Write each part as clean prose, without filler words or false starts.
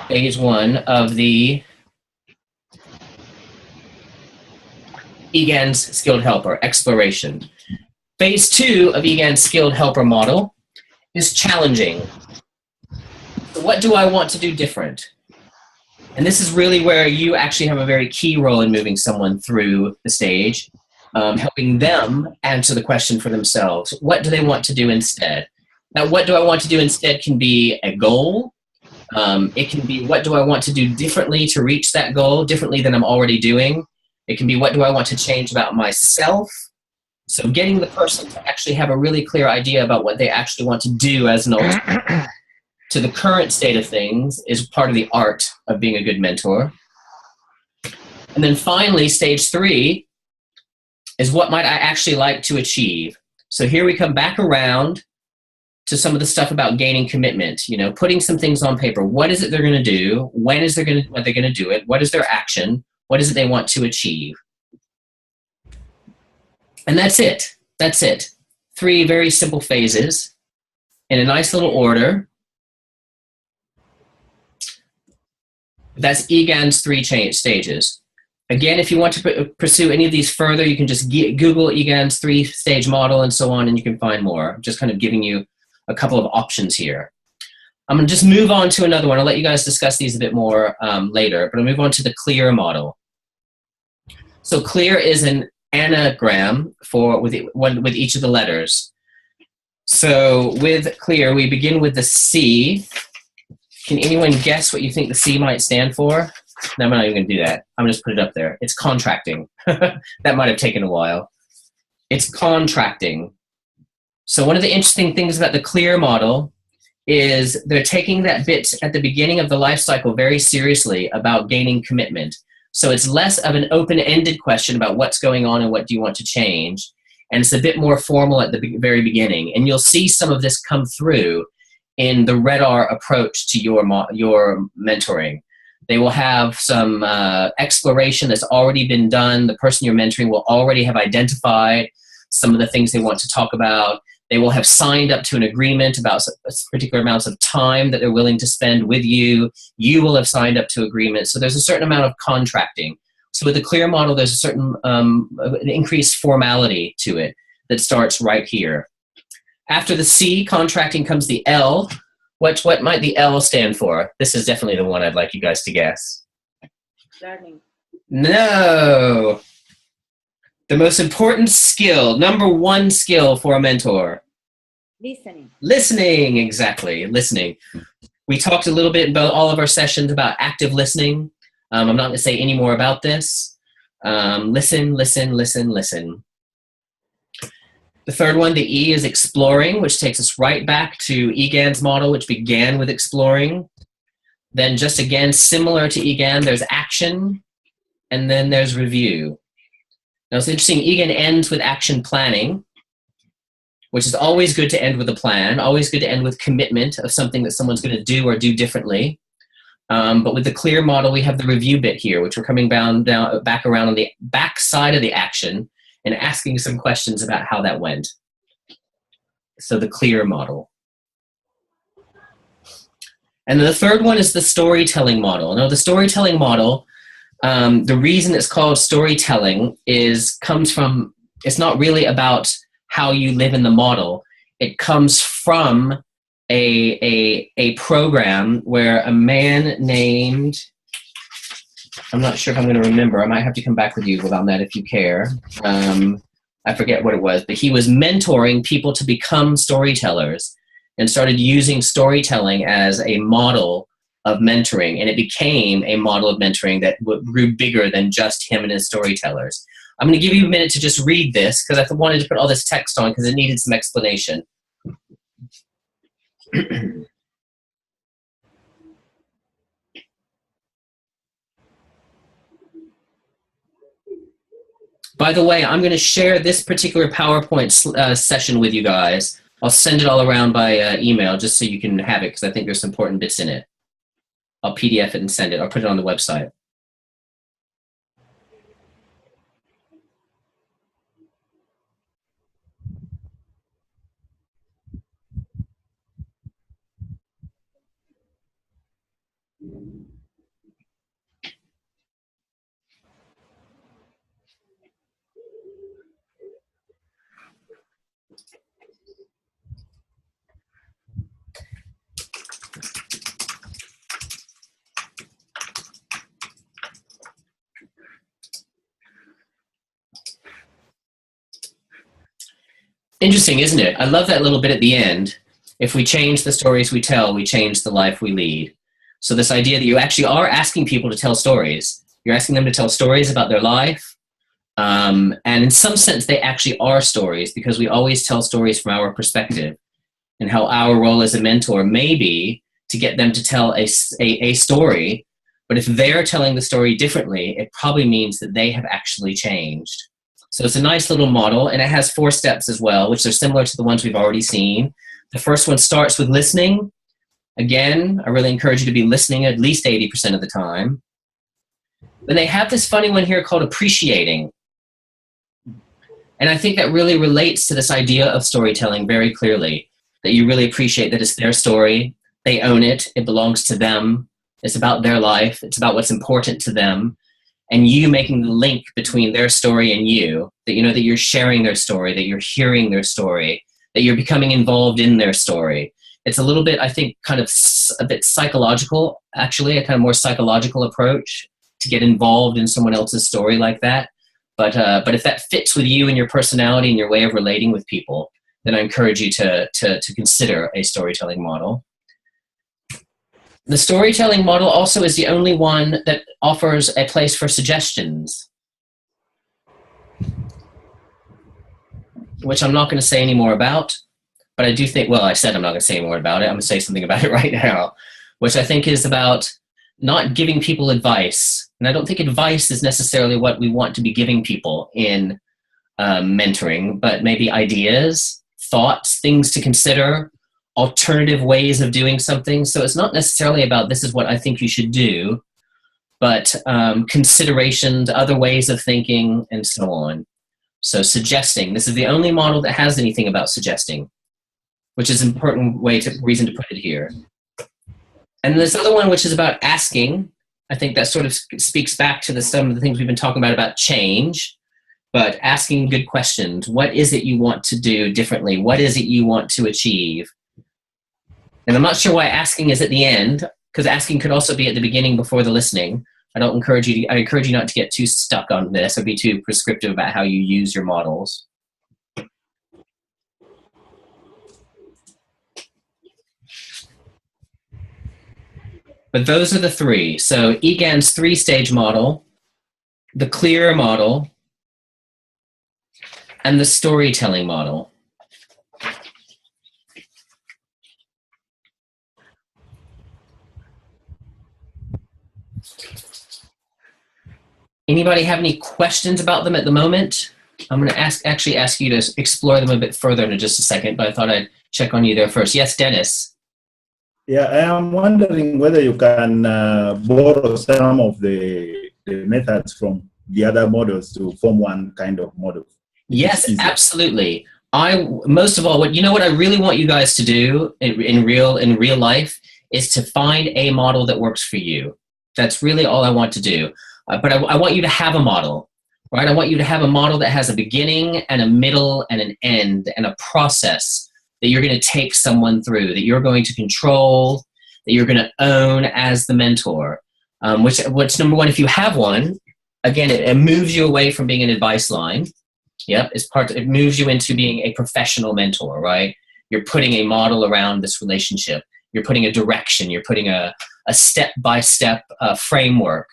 phase 1 of the EGAN'S skilled helper, exploration. Phase 2 of EGAN'S skilled helper model is challenging. So what do I want to do different? And this is really where you actually have a very key role in moving someone through the stage, helping them answer the question for themselves. What do they want to do instead? Now, what do I want to do instead can be a goal. It can be, what do I want to do differently to reach that goal, differently than I'm already doing? It can be, what do I want to change about myself? So getting the person to actually have a really clear idea about what they actually want to do as an alternative to the current state of things is part of the art of being a good mentor. And then finally, stage 3 is what might I actually like to achieve? So here we come back around to some of the stuff about gaining commitment, you know, putting some things on paper. What is it they're going to do? When is they're going to do it? What is their action? What is it they want to achieve? And that's it. That's it. 3 very simple phases in a nice little order. That's EGAN'S 3 stages. Again, if you want to pursue any of these further, you can just Google EGAN'S 3-stage model and so on, and you can find more. I'm just kind of giving you a couple of options here. I'm going to just move on to another one. I'll let you guys discuss these a bit more later, but I'll move on to the CLEAR model. So CLEAR is an anagram with each of the letters. So with CLEAR, we begin with the C. Can anyone guess what you think the C might stand for? No, I'm not even going to do that. I'm going to just put it up there. It's contracting. That might have taken a while. It's contracting. So one of the interesting things about the CLEAR model is they're taking that bit at the beginning of the life cycle very seriously about gaining commitment. So it's less of an open-ended question about what's going on and what do you want to change, and it's a bit more formal at the very beginning. And you'll see some of this come through in the redruk approach to your mentoring. They will have some exploration that's already been done. The person you're mentoring will already have identified some of the things they want to talk about. They will have signed up to an agreement about particular amounts of time that they're willing to spend with you. You will have signed up to agreements. So there's a certain amount of contracting. So with the CLEAR model, there's a certain an increased formality to it that starts right here. After the C, contracting, comes the L. What might the L stand for? This is definitely the one I'd like you guys to guess. Learning. No. The most important skill, number 1 skill for a mentor. Listening. Listening, exactly, listening. We talked a little bit about all of our sessions about active listening. I'm not going to say any more about this. Listen, listen, listen, listen. The third one, the E, is exploring, which takes us right back to EGAN'S model, which began with exploring. Then just again, similar to EGAN, there's action, and then there's review. Now it's interesting, EGAN ends with action planning, which is always good to end with a plan, always good to end with commitment of something that someone's going to do or do differently. But with the CLEAR model, we have the review bit here, which we're coming back around on the back side of the action and asking some questions about how that went. So the CLEAR model. And then the third one is the storytelling model. Now the storytelling model, the reason it's called storytelling comes from, it's not really about how you live in the model. It comes from a program where a man named, I'm not sure if I'm going to remember. I might have to come back with you on that if you care. I forget what it was, but he was mentoring people to become storytellers and started using storytelling as a model of mentoring, and it became a model of mentoring that grew bigger than just him and his storytellers. I'm going to give you a minute to just read this because I wanted to put all this text on because it needed some explanation. By the way, I'm going to share this particular PowerPoint session with you guys. I'll send it all around by email just so you can have it because I think there's some important bits in it. I'll PDF it and send it. I'll put it on the website. Interesting, isn't it? I love that little bit at the end. If we change the stories we tell, we change the life we lead. So this idea that you actually are asking people to tell stories. You're asking them to tell stories about their life. And in some sense, they actually are stories, because we always tell stories from our perspective, and how our role as a mentor may be to get them to tell a story. But if they're telling the story differently, it probably means that they have actually changed. So it's a nice little model, and it has 4 steps as well, which are similar to the ones we've already seen. The first one starts with listening. Again, I really encourage you to be listening at least 80% of the time. Then they have this funny one here called appreciating. And I think that really relates to this idea of storytelling very clearly, that you really appreciate that it's their story, they own it, it belongs to them, it's about their life, it's about what's important to them, and you making the link between their story and you, that you know that you're sharing their story, that you're hearing their story, that you're becoming involved in their story. It's a little bit, I think, kind of a bit psychological, actually, a kind of more psychological approach to get involved in someone else's story like that. But if that fits with you and your personality and your way of relating with people, then I encourage you to consider a storytelling model. The storytelling model also is the only one that offers a place for suggestions, which I'm not going to say any more about, but I do think, well, I said I'm not going to say any more about it. I'm going to say something about it right now, which I think is about not giving people advice. And I don't think advice is necessarily what we want to be giving people in mentoring, but maybe ideas, thoughts, things to consider, alternative ways of doing something. So it's not necessarily about this is what I think you should do, but considerations, other ways of thinking, and so on. So suggesting, this is the only model that has anything about suggesting, which is an important reason to put it here. And this other one, which is about asking, I think that sort of speaks back to some of the things we've been talking about change, but asking good questions. What is it you want to do differently? What is it you want to achieve? And I'm not sure why asking is at the end, because asking could also be at the beginning before the listening. I encourage you not to get too stuck on this or be too prescriptive about how you use your models. But those are the 3. So EGAN'S 3-stage model, the clear model, and the storytelling model. Anybody have any questions about them at the moment? I'm going to actually ask you to explore them a bit further in just a second, but I thought I'd check on you there first. Yes, Dennis? Yeah, I am wondering whether you can borrow some of the methods from the other models to form one kind of model. Yes, absolutely. Most of all, what I really want you guys to do in real life is to find a model that works for you. That's really all I want to do. But I want you to have a model, right? I want you to have a model that has a beginning and a middle and an end and a process that you're going to take someone through, that you're going to control, that you're going to own as the mentor. Which number one, if you have one, again, it moves you away from being an advice line. Yep, it moves you into being a professional mentor, right? You're putting a model around this relationship. You're putting a direction. You're putting a step-by-step framework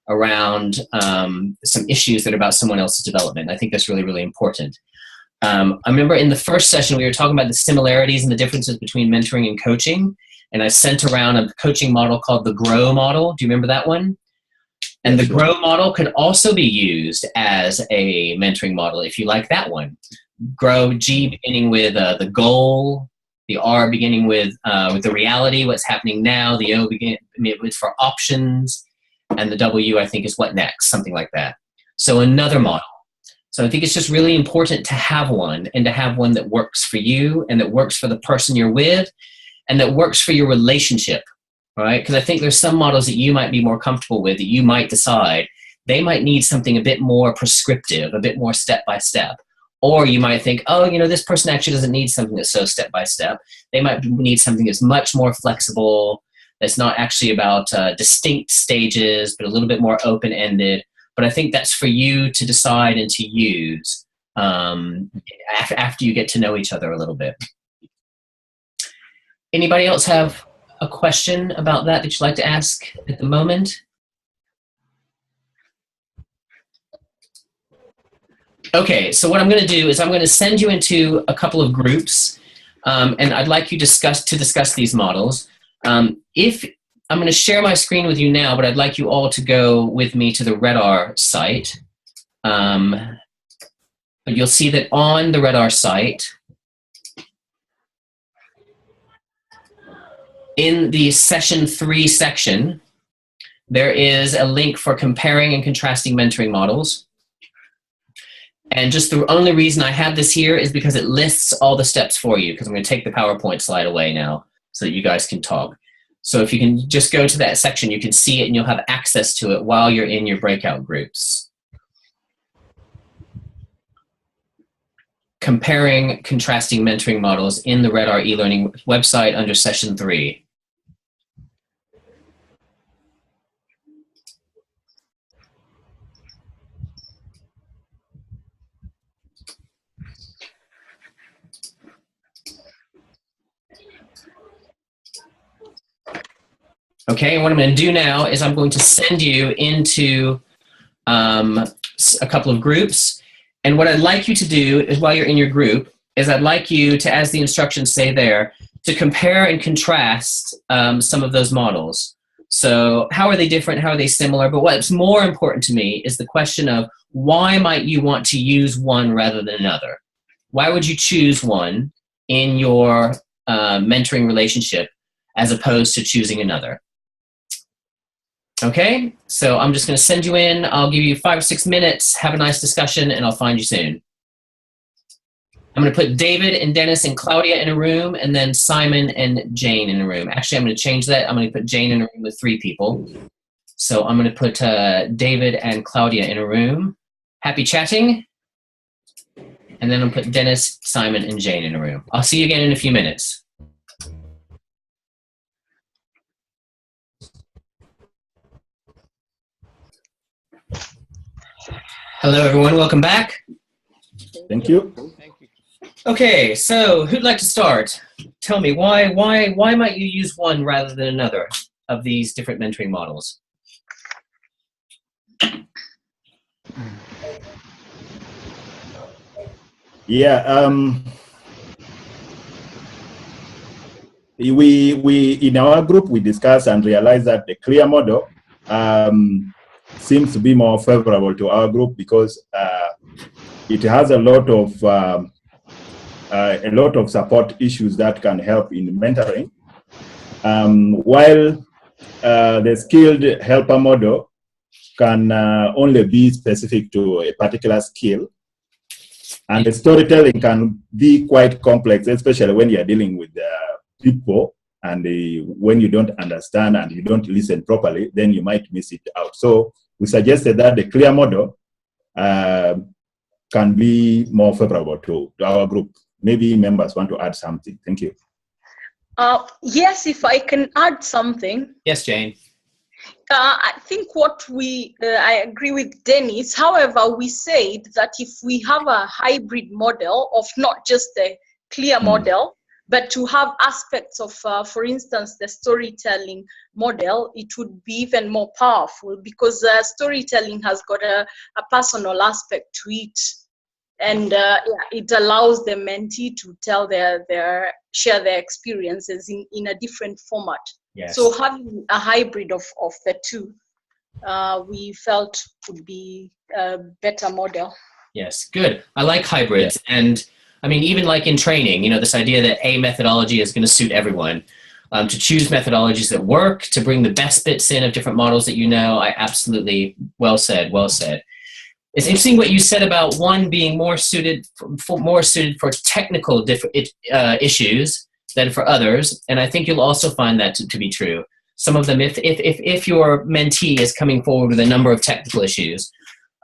around some issues that are about someone else's development. I think that's really, really important. I remember in the first session, we were talking about the similarities and the differences between mentoring and coaching. And I sent around a coaching model called the GROW model. Do you remember that one? And the GROW model can also be used as a mentoring model if you like that one. GROW, G beginning with the goal, the R beginning with the reality, what's happening now, the O beginning with for options, and the W, I think, is what next, something like that. So another model. So I think it's just really important to have one, and to have one that works for you and that works for the person you're with and that works for your relationship, right? Because I think there's some models that you might be more comfortable with that you might decide they might need something a bit more prescriptive, a bit more step-by-step. Or you might think, oh, this person actually doesn't need something that's so step-by-step. They might need something that's much more flexible, that's not actually about distinct stages, but a little bit more open-ended. But I think that's for you to decide and to use. after you get to know each other a little bit. Anybody else have a question about that you'd like to ask at the moment? Okay, so what I'm going to do is I'm going to send you into a couple of groups, and I'd like you to discuss these models. If I'm going to share my screen with you now, but I'd like you all to go with me to the REDR site. You'll see that on the REDR site, in the session 3 section, there is a link for comparing and contrasting mentoring models. And just the only reason I have this here is because it lists all the steps for you, because I'm going to take the PowerPoint slide away now so that you guys can talk. So if you can just go to that section, you can see it and you'll have access to it while you're in your breakout groups. Comparing, contrasting mentoring models in the REDR e-learning website under session 3. Okay, and what I'm going to do now is I'm going to send you into a couple of groups. And what I'd like you to do is while you're in your group is I'd like you to, as the instructions say there, to compare and contrast some of those models. So how are they different? How are they similar? But what's more important to me is the question of why might you want to use one rather than another? Why would you choose one in your mentoring relationship as opposed to choosing another? Okay, so I'm just going to send you in. I'll give you 5 or 6 minutes. Have a nice discussion, and I'll find you soon. I'm going to put David and Dennis and Claudia in a room, and then Simon and Jane in a room. Actually, I'm going to change that. I'm going to put Jane in a room with 3 people. So I'm going to put David and Claudia in a room. Happy chatting. And then I'm going to put Dennis, Simon, and Jane in a room. I'll see you again in a few minutes. Hello, everyone. Welcome back. Thank you. Okay, so who'd like to start? Tell me, why might you use one rather than another of these different mentoring models? Yeah, we in our group we discussed and realized that the clear model seems to be more favorable to our group because it has a lot of support issues that can help in mentoring. While the skilled helper model can only be specific to a particular skill, and the storytelling can be quite complex, especially when you're dealing with people and when you don't understand and you don't listen properly, then you might miss it out. So we suggested that the clear model can be more favorable to our group. Maybe members want to add something. Thank you. Yes, if I can add something. Yes, Jane. I think I agree with Dennis. However, we said that if we have a hybrid model of not just the clear model, but to have aspects of, for instance, the storytelling model, it would be even more powerful because storytelling has got a personal aspect to it. And it allows the mentee to tell share their experiences in a different format. Yes. So having a hybrid of the two, we felt would be a better model. Yes, good. I like hybrids. Yeah. And I mean, even like in training, you know, this idea that a methodology is going to suit everyone. To choose methodologies that work, to bring the best bits in of different models that you know, I absolutely, well said, well said. It's interesting what you said about one being more suited for technical issues than for others, and I think you'll also find that to be true. Some of them, if your mentee is coming forward with a number of technical issues,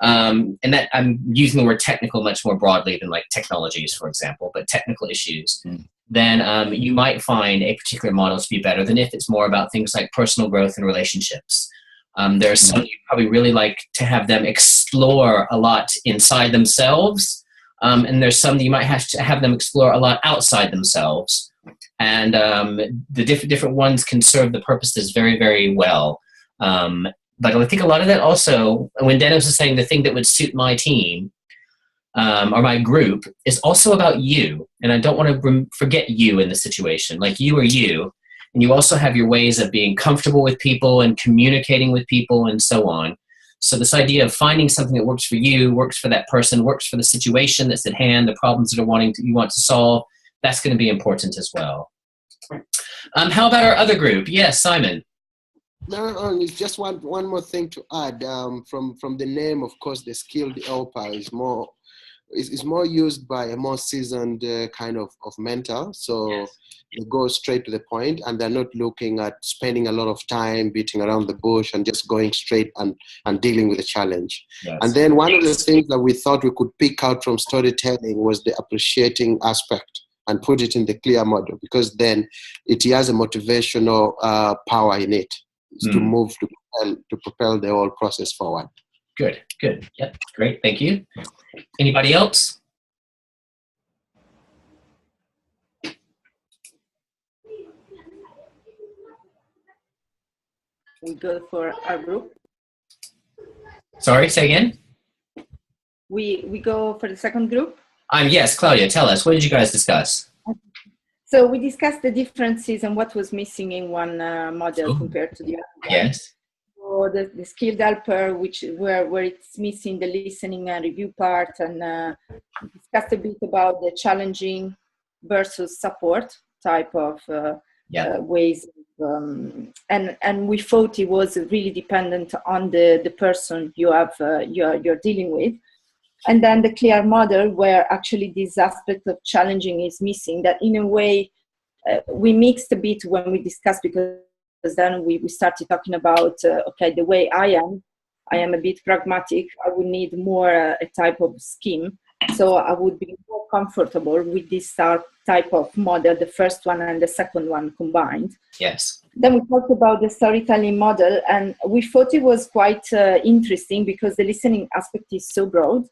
and that I'm using the word technical much more broadly than like technologies, for example, but technical issues, then you might find a particular model to be better than if it's more about things like personal growth and relationships. There are some you probably really like to have them explore a lot inside themselves, and there's some that you might have to have them explore a lot outside themselves. And the different ones can serve the purposes very, very well. But I think a lot of that also, when Dennis was saying the thing that would suit my team or my group is also about you. And I don't want to forget you in the situation. Like, you are you. And you also have your ways of being comfortable with people and communicating with people and so on. So this idea of finding something that works for you, works for that person, works for the situation that's at hand, the problems that you want to solve, that's going to be important as well. How about our other group? Yes, Simon. No, just one more thing to add. From the name, of course, the skilled helper is more used by a more seasoned kind of mentor. So yes, they go straight to the point, and they're not looking at spending a lot of time beating around the bush and just going straight and dealing with the challenge. Yes. And then one of the things that we thought we could pick out from storytelling was the appreciating aspect, and put it in the clear model, because then it has a motivational power in it to move, to propel the whole process forward. Good. Yep, great, thank you. Anybody else? We go for our group. Sorry, say again? We go for the second group. Yes, Claudia, tell us, what did you guys discuss? So we discussed the differences and what was missing in one model compared to the other. Yes. So the skilled helper, where it's missing the listening and review part, and discussed a bit about the challenging versus support type of ways. And we thought it was really dependent on the person you're dealing with. And then the clear model, where actually this aspect of challenging is missing, that in a way we mixed a bit when we discussed, because then we started talking about, okay, the way I am a bit pragmatic. I would need more a type of scheme. So I would be more comfortable with this type of model, the first one and the second one combined. Yes. Then we talked about the storytelling model, and we thought it was quite interesting because the listening aspect is so broad.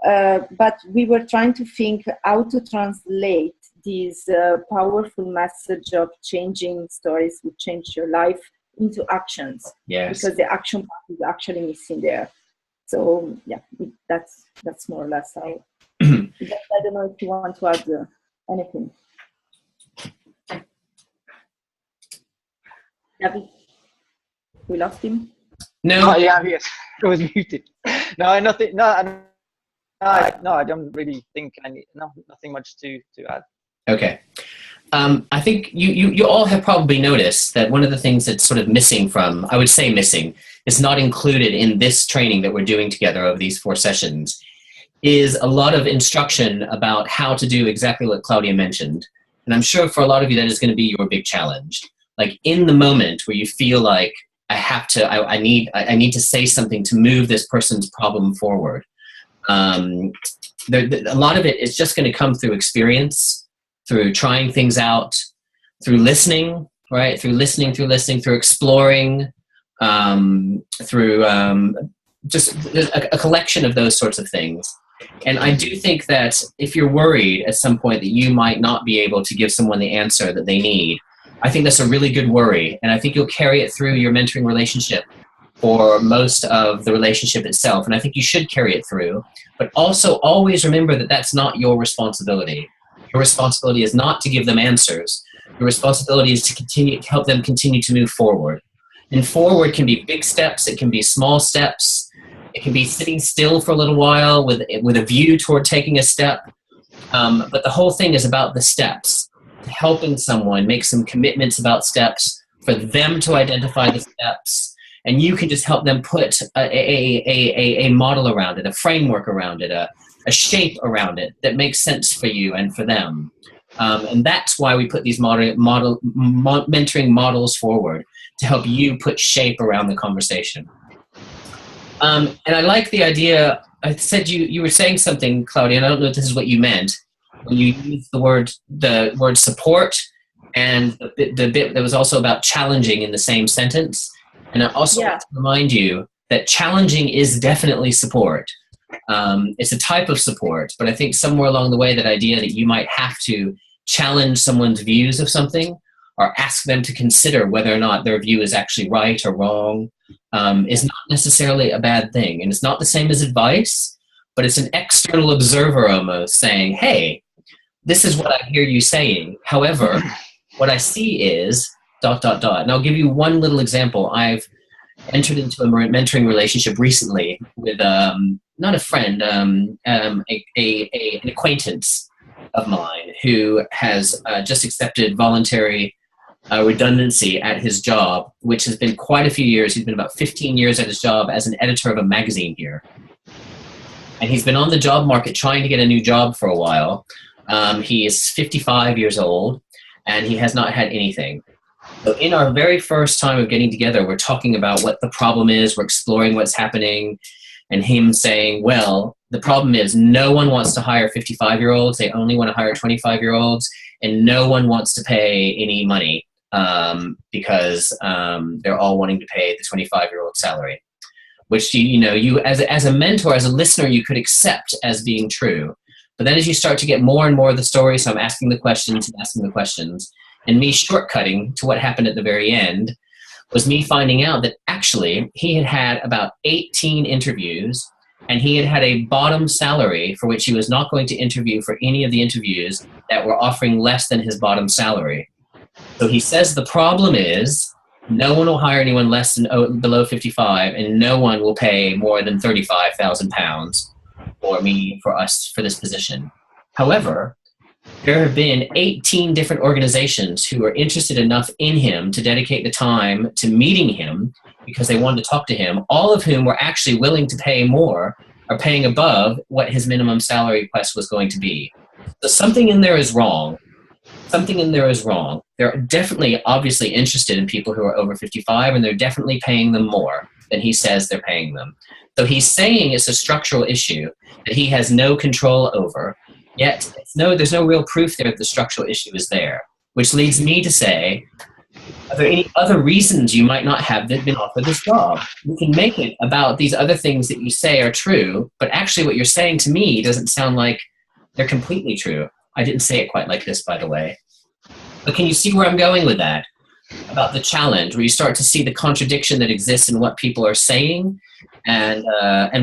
But we were trying to think how to translate this powerful message of changing stories will change your life into actions. Yes. Because the action part is actually missing there. So yeah, that's more or less how. I don't know if you want to add anything. David, we lost him. No. Oh, yeah, yes, I was muted. No, nothing. No, I don't really think nothing much to add. Okay. I think you all have probably noticed that one of the things that's sort of missing from, I would say missing, is not included in this training that we're doing together over these 4 sessions, is a lot of instruction about how to do exactly what Claudia mentioned. And I'm sure for a lot of you that is going to be your big challenge. Like, in the moment where you feel like I need to say something to move this person's problem forward. A lot of it is just going to come through experience, through trying things out, through listening, right? Through listening, through exploring, through just a collection of those sorts of things. And I do think that if you're worried at some point that you might not be able to give someone the answer that they need, I think that's a really good worry. And I think you'll carry it through your mentoring relationship or most of the relationship itself. And I think you should carry it through. But also always remember that that's not your responsibility. Your responsibility is not to give them answers. Your responsibility is to help them continue to move forward. And forward can be big steps. It can be small steps. It can be sitting still for a little while with a view toward taking a step. But the whole thing is about the steps, helping someone make some commitments about steps, for them to identify the steps, and you can just help them put a model around it, a framework around it, a shape around it that makes sense for you and for them. And that's why we put these mentoring models forward, to help you put shape around the conversation. And I like the idea, I said you were saying something, Claudia, and I don't know if this is what you meant, when you used the word support, and the bit that was also about challenging in the same sentence. And I also want to remind you that challenging is definitely support. It's a type of support, but I think somewhere along the way, that idea that you might have to challenge someone's views of something or ask them to consider whether or not their view is actually right or wrong is not necessarily a bad thing. And it's not the same as advice, but it's an external observer almost saying, hey, this is what I hear you saying. However, what I see is ... And I'll give you one little example. I've entered into a mentoring relationship recently with not a friend, an acquaintance of mine who has just accepted voluntary redundancy at his job, which has been quite a few years. He's been about 15 years at his job as an editor of a magazine here. And he's been on the job market trying to get a new job for a while. He is 55 years old, and he has not had anything. So in our very first time of getting together, we're talking about what the problem is, we're exploring what's happening, and him saying, well, the problem is no one wants to hire 55-year-olds, they only want to hire 25-year-olds, and no one wants to pay any money because they're all wanting to pay the 25-year-old salary, which, you as a mentor, as a listener, you could accept as being true. But then as you start to get more and more of the story, so I'm asking the questions and asking the questions, and me shortcutting to what happened at the very end was me finding out that actually he had had about 18 interviews, and he had had a bottom salary for which he was not going to interview for any of the interviews that were offering less than his bottom salary. So he says the problem is no one will hire anyone less than below 55, and no one will pay more than £35,000 for us for this position. However, there have been 18 different organizations who are interested enough in him to dedicate the time to meeting him because they wanted to talk to him, all of whom were actually willing to pay more or paying above what his minimum salary request was going to be. So something in there is wrong. Something in there is wrong. They're definitely obviously interested in people who are over 55, and they're definitely paying them more than he says they're paying them. So he's saying it's a structural issue that he has no control over. Yet, there's no real proof there that the structural issue is there, which leads me to say, are there any other reasons you might not have been offered this job? You can make it about these other things that you say are true, but actually what you're saying to me doesn't sound like they're completely true. I didn't say it quite like this, by the way. But can you see where I'm going with that? About the challenge, where you start to see the contradiction that exists in what people are saying and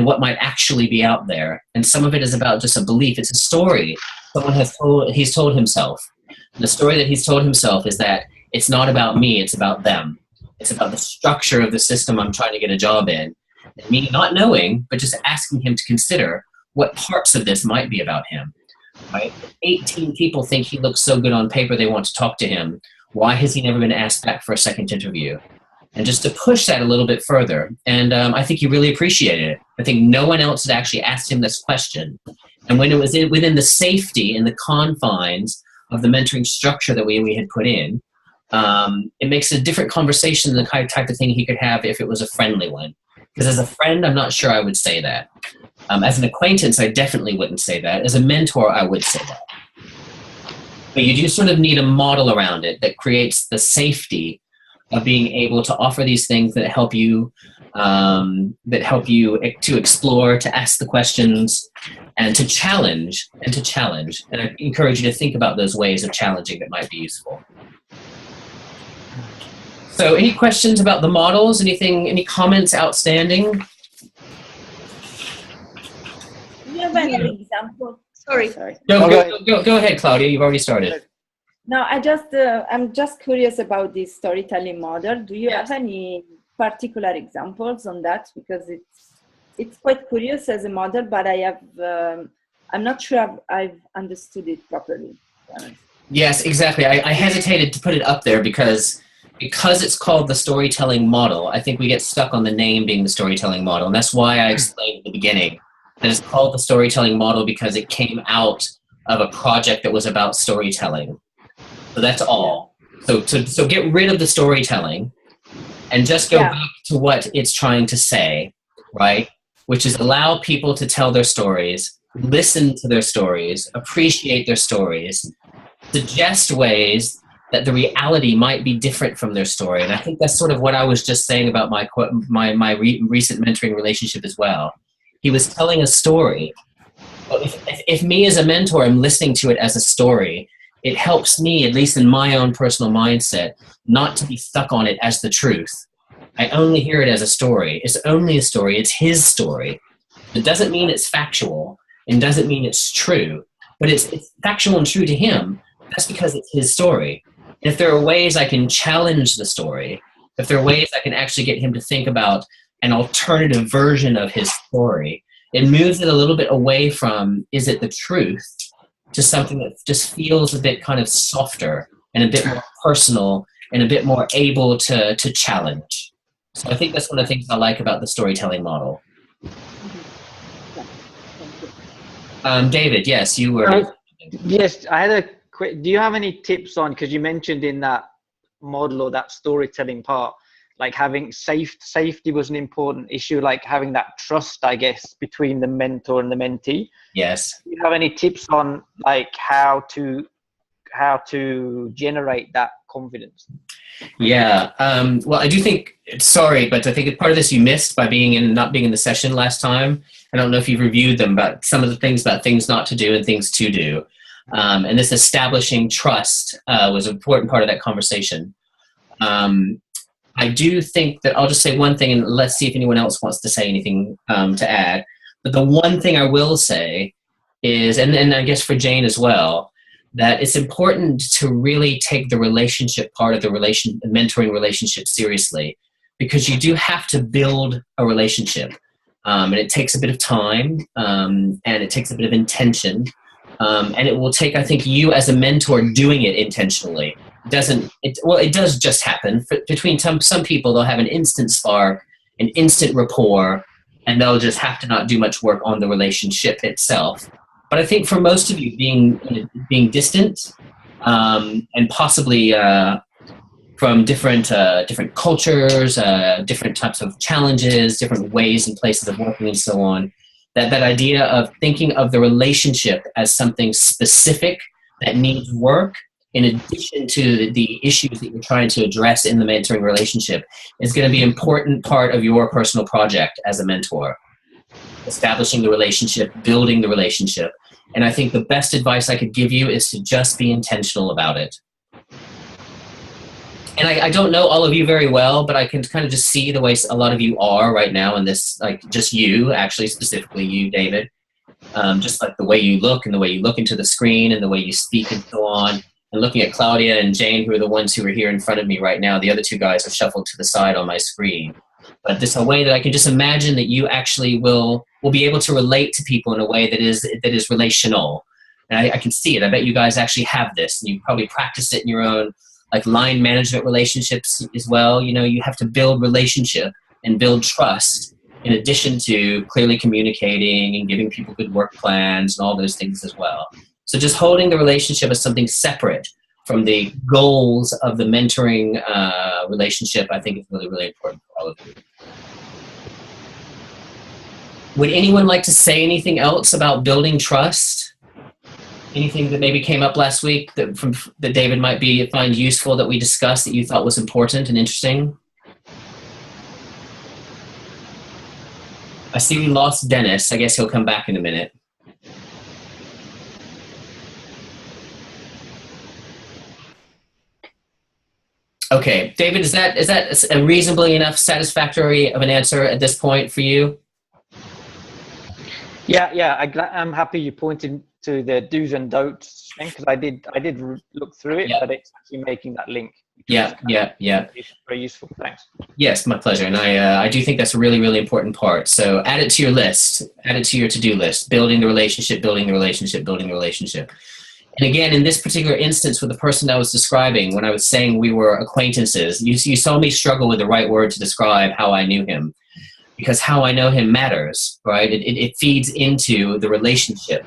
what might actually be out there. And some of it is about just a belief. It's a story someone he's told himself. And the story that he's told himself is that it's not about me, it's about them. It's about the structure of the system I'm trying to get a job in. And me not knowing, but just asking him to consider what parts of this might be about him. Right? 18 people think he looks so good on paper they want to talk to him. Why has he never been asked back for a second interview? And just to push that a little bit further. And I think he really appreciated it. I think no one else had actually asked him this question. And when it was within the safety and the confines of the mentoring structure that we had put in, it makes a different conversation than the type of thing he could have if it was a friendly one. Because as a friend, I'm not sure I would say that. As an acquaintance, I definitely wouldn't say that. As a mentor, I would say that. But you do sort of need a model around it that creates the safety of being able to offer these things that help you to explore, to ask the questions, and to challenge. And I encourage you to think about those ways of challenging that might be useful. So any questions about the models? Any comments outstanding? Do you have any example? Sorry. Go ahead, Claudia. You've already started. No, I'm just curious about this storytelling model. Do you have any particular examples on that? Because it's quite curious as a model, but I'm not sure I've understood it properly. Yes, exactly. I hesitated to put it up there because it's called the storytelling model. I think we get stuck on the name being the storytelling model, and that's why I explained at the beginning that it's called the storytelling model because it came out of a project that was about storytelling. So that's all. So get rid of the storytelling and just go back to what it's trying to say, right? Which is allow people to tell their stories, listen to their stories, appreciate their stories, suggest ways that the reality might be different from their story. And I think that's sort of what I was just saying about my recent mentoring relationship as well. He was telling a story. But if me as a mentor, I'm listening to it as a story, it helps me, at least in my own personal mindset, not to be stuck on it as the truth. I only hear it as a story. It's only a story. It's his story. It doesn't mean it's factual and doesn't mean it's true, but it's factual and true to him. That's because it's his story. If there are ways I can challenge the story, if there are ways I can actually get him to think about an alternative version of his story, it moves it a little bit away from, is it the truth, to something that just feels a bit kind of softer and a bit more personal and a bit more able to challenge. So I think that's one of the things I like about the storytelling model. David, yes, you were. Yes, I had a quick, do you have any tips on, because you mentioned in that model or that storytelling part, like having safety was an important issue, like having that trust, I guess, between the mentor and the mentee. Yes. Do you have any tips on like how to generate that confidence? Yeah. Well, I do think, sorry, but I think part of this you missed by not being in the session last time. I don't know if you've reviewed them, but some of the things about things not to do and things to do. And this establishing trust was an important part of that conversation. I do think that I'll just say one thing, and let's see if anyone else wants to say anything to add. But the one thing I will say is, and I guess for Jane as well, that it's important to really take the relationship part of the mentoring relationship seriously, because you do have to build a relationship. And it takes a bit of time, and it takes a bit of intention. And it will take, I think, you as a mentor doing it intentionally. It does just happen. Between some people, they'll have an instant spark, an instant rapport, and they'll just have to not do much work on the relationship itself. But I think for most of you, being distant, and possibly from different cultures, different types of challenges, different ways and places of working and so on, that idea of thinking of the relationship as something specific that needs work, in addition to the issues that you're trying to address in the mentoring relationship, is going to be an important part of your personal project as a mentor. Establishing the relationship, building the relationship. And I think the best advice I could give you is to just be intentional about it. And I don't know all of you very well, but I can kind of just see the way a lot of you are right now in this, like just you, actually specifically you, David. Just like the way you look and the way you look into the screen and the way you speak and so on. And looking at Claudia and Jane, who are the ones who are here in front of me right now. The other two guys are shuffled to the side on my screen. But this a way that I can just imagine that you actually will be able to relate to people in a way that is relational. And I can see it. I bet you guys actually have this. And you probably practice it in your own like line management relationships as well. You know, you have to build relationship and build trust in addition to clearly communicating and giving people good work plans and all those things as well. So just holding the relationship as something separate from the goals of the mentoring relationship, I think is really, really important for all of you. Would anyone like to say anything else about building trust? Anything that maybe came up last week that David might find useful that we discussed that you thought was important and interesting? I see we lost Dennis. I guess he'll come back in a minute. Okay, David, is that a reasonably enough satisfactory of an answer at this point for you? Yeah, I'm happy you pointed to the do's and don'ts thing, because I did look through it, but it's actually making that link. Yeah. It's very useful. Thanks. Yes, my pleasure. And I do think that's a really, really important part. So add it to your list. Add it to your to-do list. Building the relationship, building the relationship, building the relationship. And again, in this particular instance with the person I was describing, when I was saying we were acquaintances, you saw me struggle with the right word to describe how I knew him. Because how I know him matters, right? It feeds into the relationship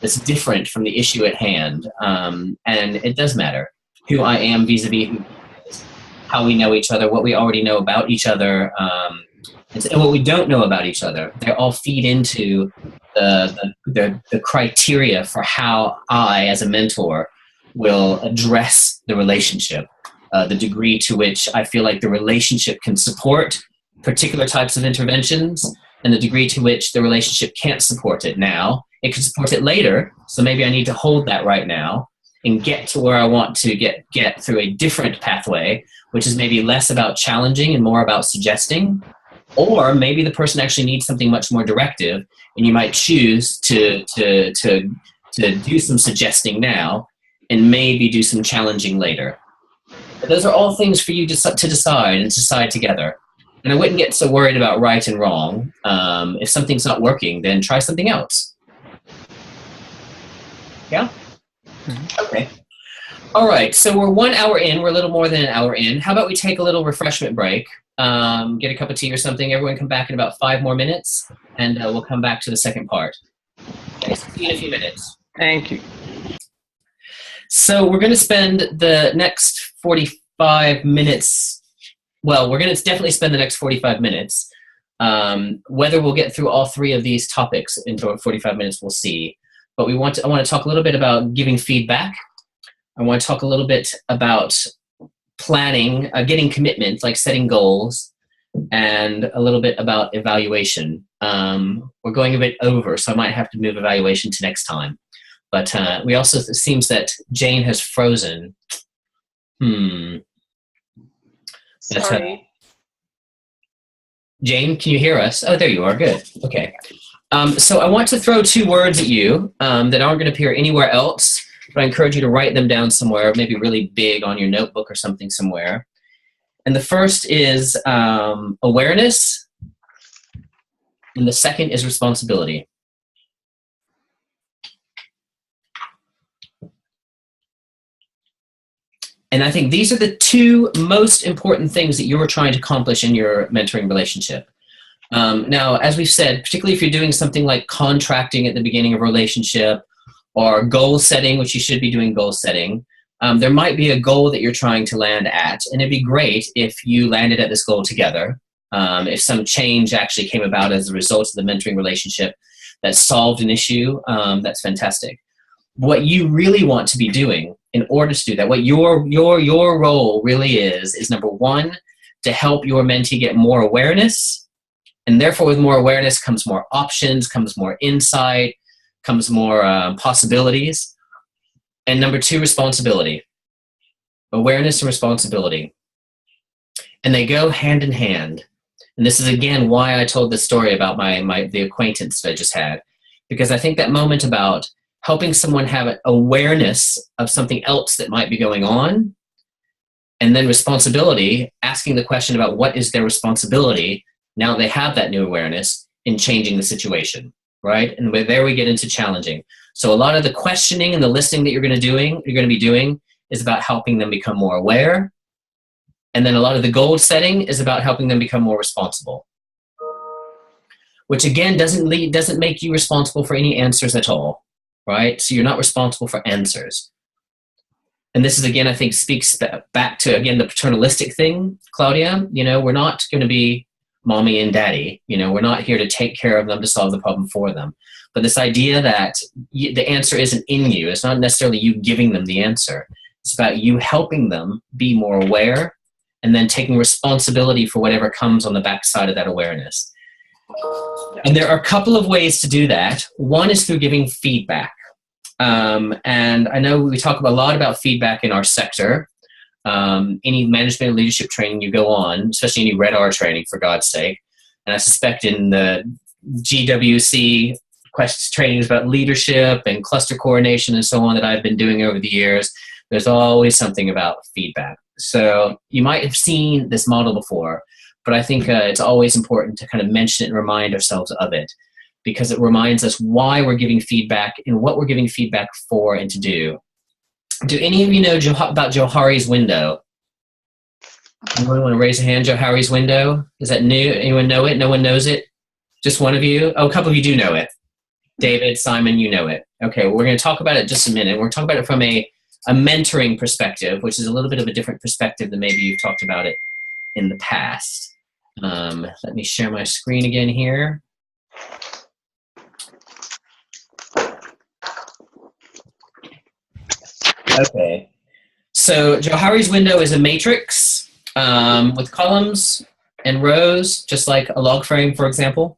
that's different from the issue at hand. And it does matter who I am vis-a-vis who he is, how we know each other, what we already know about each other, and what we don't know about each other. They all feed into the criteria for how I, as a mentor, will address the relationship, the degree to which I feel like the relationship can support particular types of interventions, and the degree to which the relationship can't support it now. It could support it later, so maybe I need to hold that right now and get to where I want to get through a different pathway, which is maybe less about challenging and more about suggesting. Or maybe the person actually needs something much more directive, and you might choose to do some suggesting now and maybe do some challenging later. But those are all things for you to decide and decide together. And I wouldn't get so worried about right and wrong. If something's not working, then try something else. Yeah? Okay. All right, so we're 1 hour in. We're a little more than an hour in. How about we take a little refreshment break, get a cup of tea or something. Everyone come back in about 5 more minutes, and we'll come back to the second part. Okay, so see you in a few minutes. Thank you. So we're going to spend the next 45 minutes. Well, we're going to definitely spend the next 45 minutes. Whether we'll get through all 3 of these topics into 45 minutes, we'll see. But I want to talk a little bit about giving feedback. I want to talk a little bit about planning, getting commitment, like setting goals, and a little bit about evaluation. We're going a bit over, so I might have to move evaluation to next time. But we also, it seems that Jane has frozen. Sorry. Jane, can you hear us? Oh, there you are. Good. Okay. So I want to throw 2 words at you that aren't going to appear anywhere else, but I encourage you to write them down somewhere, maybe really big on your notebook or something somewhere. And the first is awareness, and the second is responsibility. And I think these are the 2 most important things that you're trying to accomplish in your mentoring relationship. Now, as we've said, particularly if you're doing something like contracting at the beginning of a relationship, or goal setting, which you should be doing goal setting, there might be a goal that you're trying to land at, and it'd be great if you landed at this goal together. If some change actually came about as a result of the mentoring relationship that solved an issue, that's fantastic. What you really want to be doing in order to do that, what your role really is number 1, to help your mentee get more awareness, and therefore with more awareness comes more options, comes more insight, comes more possibilities. And number 2, responsibility. Awareness and responsibility. And they go hand in hand. And this is, again, why I told this story about the acquaintance that I just had. Because I think that moment about helping someone have awareness of something else that might be going on, and then responsibility, asking the question about what is their responsibility, now they have that new awareness in changing the situation, right? And there we get into challenging. So a lot of the questioning and the listening that you're going to be doing is about helping them become more aware. And then a lot of the goal setting is about helping them become more responsible. Which again doesn't make you responsible for any answers at all, right? So you're not responsible for answers. And this is, again, I think speaks back to, again, the paternalistic thing, Claudia. You know, we're not going to be mommy and daddy. You know, we're not here to take care of them, to solve the problem for them. But this idea that the answer isn't in you, it's not necessarily you giving them the answer. It's about you helping them be more aware and then taking responsibility for whatever comes on the backside of that awareness. And there are a couple of ways to do that. One is through giving feedback. And I know we talk a lot about feedback in our sector. Any management and leadership training you go on, especially any Red R training, for God's sake. And I suspect in the GWC trainings about leadership and cluster coordination and so on that I've been doing over the years, there's always something about feedback. So you might have seen this model before, but I think it's always important to kind of mention it and remind ourselves of it, because it reminds us why we're giving feedback and what we're giving feedback for and to do. Do any of you know about Johari's window? Anyone want to raise a hand? Johari's window? Is that new? Anyone know it? No one knows it? Just one of you? Oh, a couple of you do know it. David, Simon, you know it. Okay, well, we're going to talk about it in just a minute. We're going to talk about it from a mentoring perspective, which is a little bit of a different perspective than maybe you've talked about it in the past. Let me share my screen again here. Okay, so Johari's window is a matrix with columns and rows, just like a log frame, for example.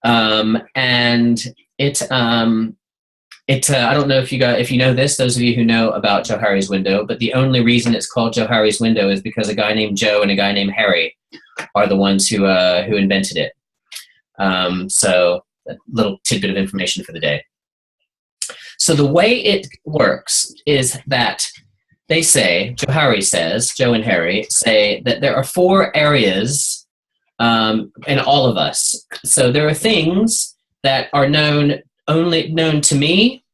And it I don't know if you know this, those of you who know about Johari's window, but the only reason it's called Johari's window is because a guy named Joe and a guy named Harry are the ones who invented it. So a little tidbit of information for the day. So the way it works is that they say, Johari says, Joe and Harry say that there are 4 areas in all of us. So there are things that are only known to me,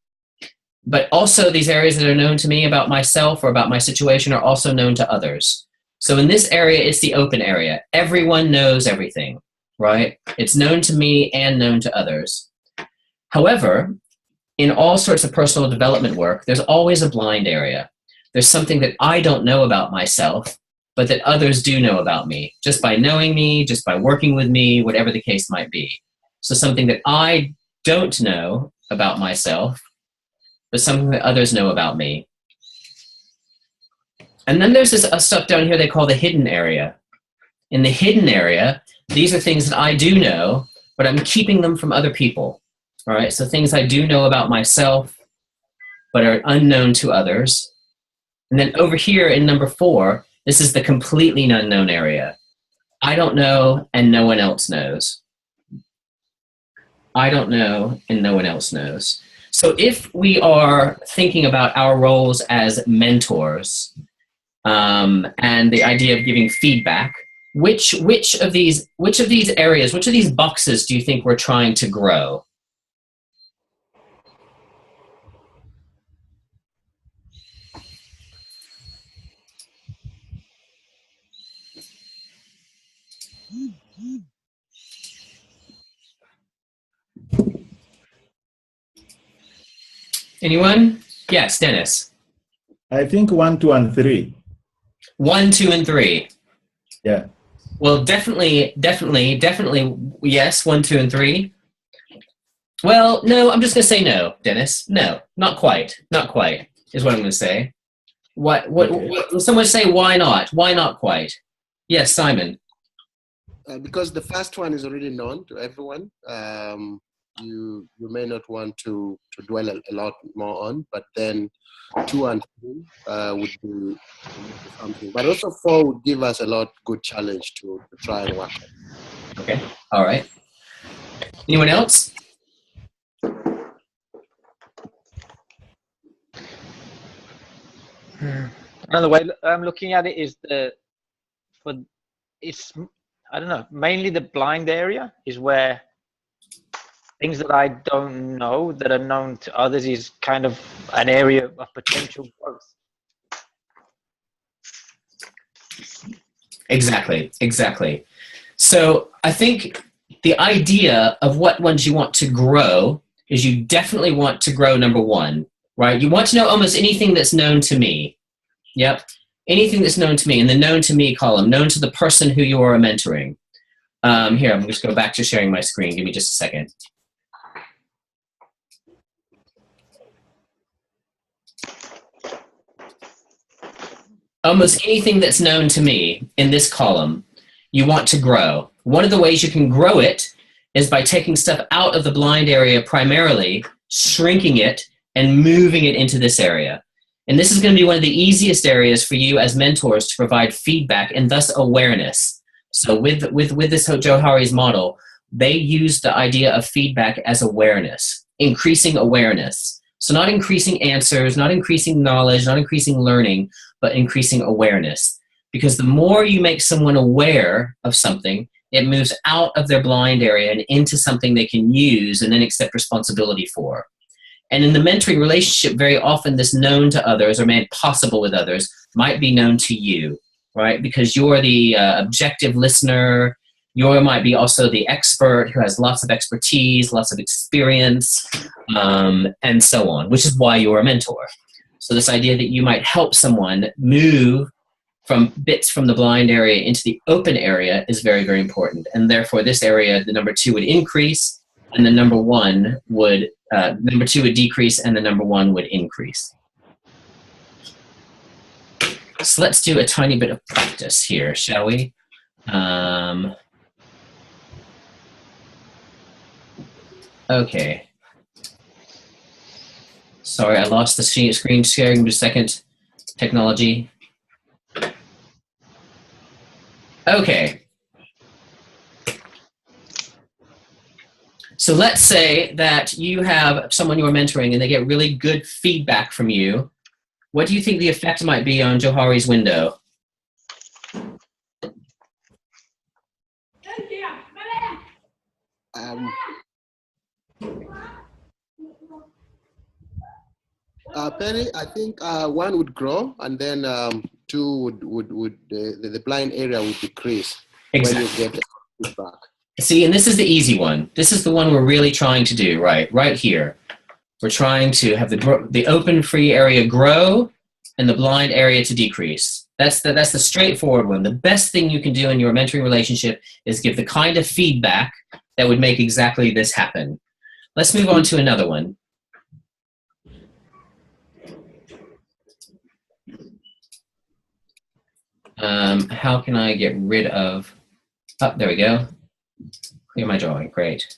but also these areas that are known to me about myself or about my situation are also known to others. So in this area, it's the open area. Everyone knows everything, right? It's known to me and known to others. However, in all sorts of personal development work, there's always a blind area. There's something that I don't know about myself, but that others do know about me, just by knowing me, just by working with me, whatever the case might be. So something that I don't know about myself, but something that others know about me. And then there's this stuff down here they call the hidden area. In the hidden area, these are things that I do know, but I'm keeping them from other people. All right, so things I do know about myself, but are unknown to others. And then over here in number 4, this is the completely unknown area. I don't know, and no one else knows. I don't know, and no one else knows. So if we are thinking about our roles as mentors, and the idea of giving feedback, which of these areas, which of these boxes do you think we're trying to grow? Anyone? Yes, Dennis. I think 1, 2, and 3. 1, 2, and 3. Yeah. Well, definitely, yes, 1, 2, and 3. Well, no, I'm just going to say no, Dennis. No, not quite. Not quite is what I'm going to say. What someone say why not? Why not quite? Yes, Simon. Because the first one is already known to everyone. You may not want to dwell a lot more on, but then 2 and 3 would be something. But also 4 would give us a lot good challenge to try and work on. Okay, all right. Anyone else? Another way I'm looking at it is I don't know, mainly the blind area is where things that I don't know that are known to others is kind of an area of potential growth. Exactly. So I think the idea of what ones you want to grow is you definitely want to grow number 1, right? You want to know almost anything that's known to me. Yep. Anything that's known to me in the known to me column, known to the person who you are mentoring. Here, I'm just going to go back to sharing my screen. Give me just a second. Almost anything that's known to me in this column, you want to grow. One of the ways you can grow it is by taking stuff out of the blind area primarily, shrinking it, and moving it into this area. And this is going to be one of the easiest areas for you as mentors to provide feedback and thus awareness. So with this Johari's model, they use the idea of feedback as awareness, increasing awareness. So not increasing answers, not increasing knowledge, not increasing learning, but increasing awareness. Because the more you make someone aware of something, it moves out of their blind area and into something they can use and then accept responsibility for. And in the mentoring relationship, very often this known to others or made possible with others might be known to you, right? Because you're the objective listener. You might be also the expert who has lots of expertise, lots of experience, and so on, which is why you're a mentor. So this idea that you might help someone move from bits from the blind area into the open area is very, very important. And therefore, this area, the number 2 would increase, and the number 1 would, number 2 would decrease, and the number 1 would increase. So let's do a tiny bit of practice here, shall we? Okay. Sorry, I lost the screen sharing for a second. Technology. Okay. So let's say that you have someone you're mentoring and they get really good feedback from you. What do you think the effect might be on Johari's window? Penny, I think one would grow, and then two would the blind area would decrease. Exactly. When you get feedback. See, and this is the easy one. This is the one we're really trying to do, right here. We're trying to have the open free area grow and the blind area to decrease. That's the straightforward one. The best thing you can do in your mentoring relationship is give the kind of feedback that would make exactly this happen. Let's move on to another one. How can I get rid of, oh, there we go. Clear my drawing, great.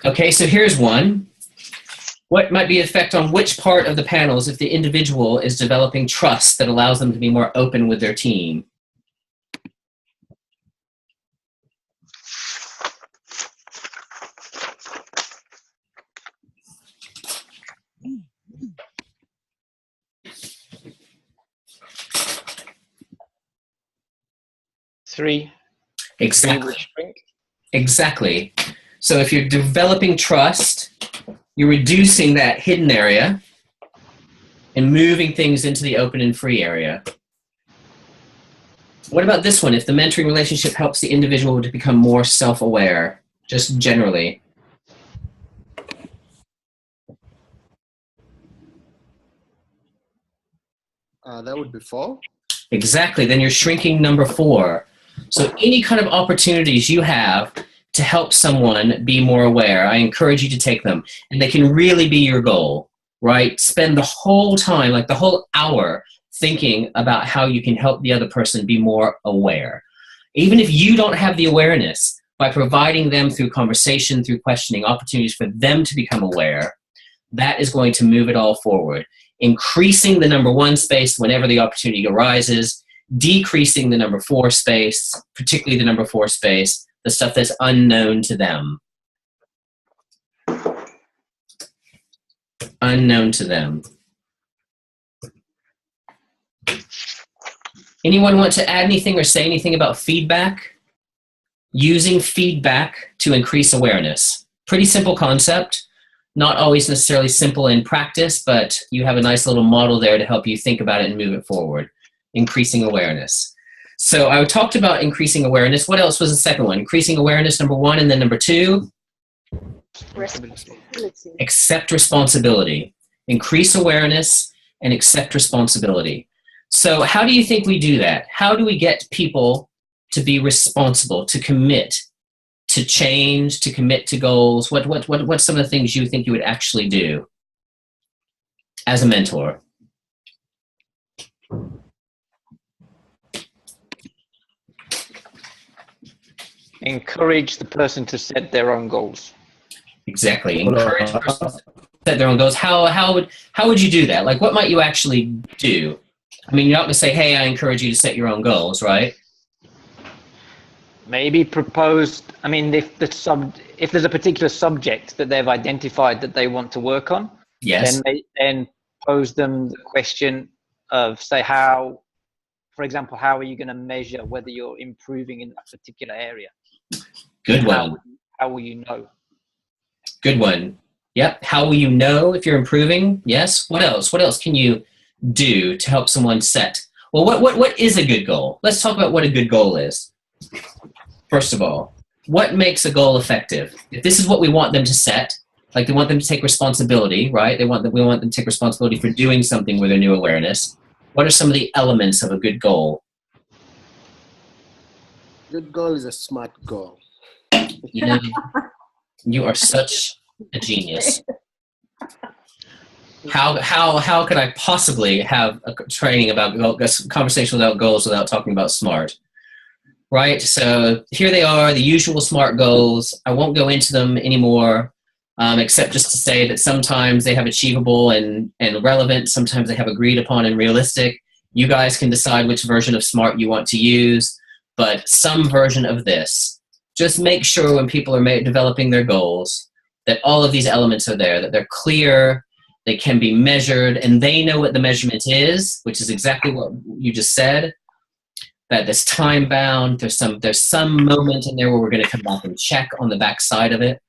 Okay, so here's one. What might be the effect on which part of the panels if the individual is developing trust that allows them to be more open with their team? Three. Exactly. Exactly. So if you're developing trust, you're reducing that hidden area and moving things into the open and free area. What about this one? If the mentoring relationship helps the individual to become more self-aware, just generally. That would be 4. Exactly. Then you're shrinking number 4. So any kind of opportunities you have to help someone be more aware, I encourage you to take them. And they can really be your goal, right? Spend the whole time, like the whole hour, thinking about how you can help the other person be more aware. Even if you don't have the awareness, by providing them through conversation, through questioning, opportunities for them to become aware, that is going to move it all forward. Increasing the number 1 space whenever the opportunity arises, decreasing the number 4 space, particularly the number 4 space, the stuff that's unknown to them. Unknown to them. Anyone want to add anything or say anything about feedback? Using feedback to increase awareness. Pretty simple concept. Not always necessarily simple in practice, but you have a nice little model there to help you think about it and move it forward. Increasing awareness. So I talked about increasing awareness. What else was the second one? Increasing awareness, number 1, and then number 2? Responsibility. Accept responsibility. Increase awareness and accept responsibility. So how do you think we do that? How do we get people to be responsible, to commit, to change, to commit to goals? What's some of the things you think you would actually do as a mentor? Encourage the person to set their own goals. Exactly. Encourage the person to set their own goals. How would you do that? Like, what might you actually do? I mean, you're not going to say, hey, I encourage you to set your own goals, right? Maybe propose, I mean, if there's a particular subject that they've identified that they want to work on, yes, then pose them the question of, say, how, for example, how are you going to measure whether you're improving in that particular area? Good one. How will you know? Good one. Yep. How will you know if you're improving? Yes. What else? What else can you do to help someone set? Well, what is a good goal? Let's talk about what a good goal is. First of all, what makes a goal effective? If this is what we want them to set, like they want them to take responsibility, right? We want them to take responsibility for doing something with their new awareness. What are some of the elements of a good goal? Good goal is a smart goal. You know, you are such a genius. How could I possibly have a training about a conversation without goals without talking about SMART? Right? So here they are, the usual SMART goals. I won't go into them anymore, except just to say that sometimes they have achievable and relevant. Sometimes they have agreed upon and realistic. You guys can decide which version of SMART you want to use, but some version of this. Just make sure when people are developing their goals that all of these elements are there, that they're clear, they can be measured, and they know what the measurement is, which is exactly what you just said. That there's time bound, there's some moment in there where we're going to come back and check on the back side of it.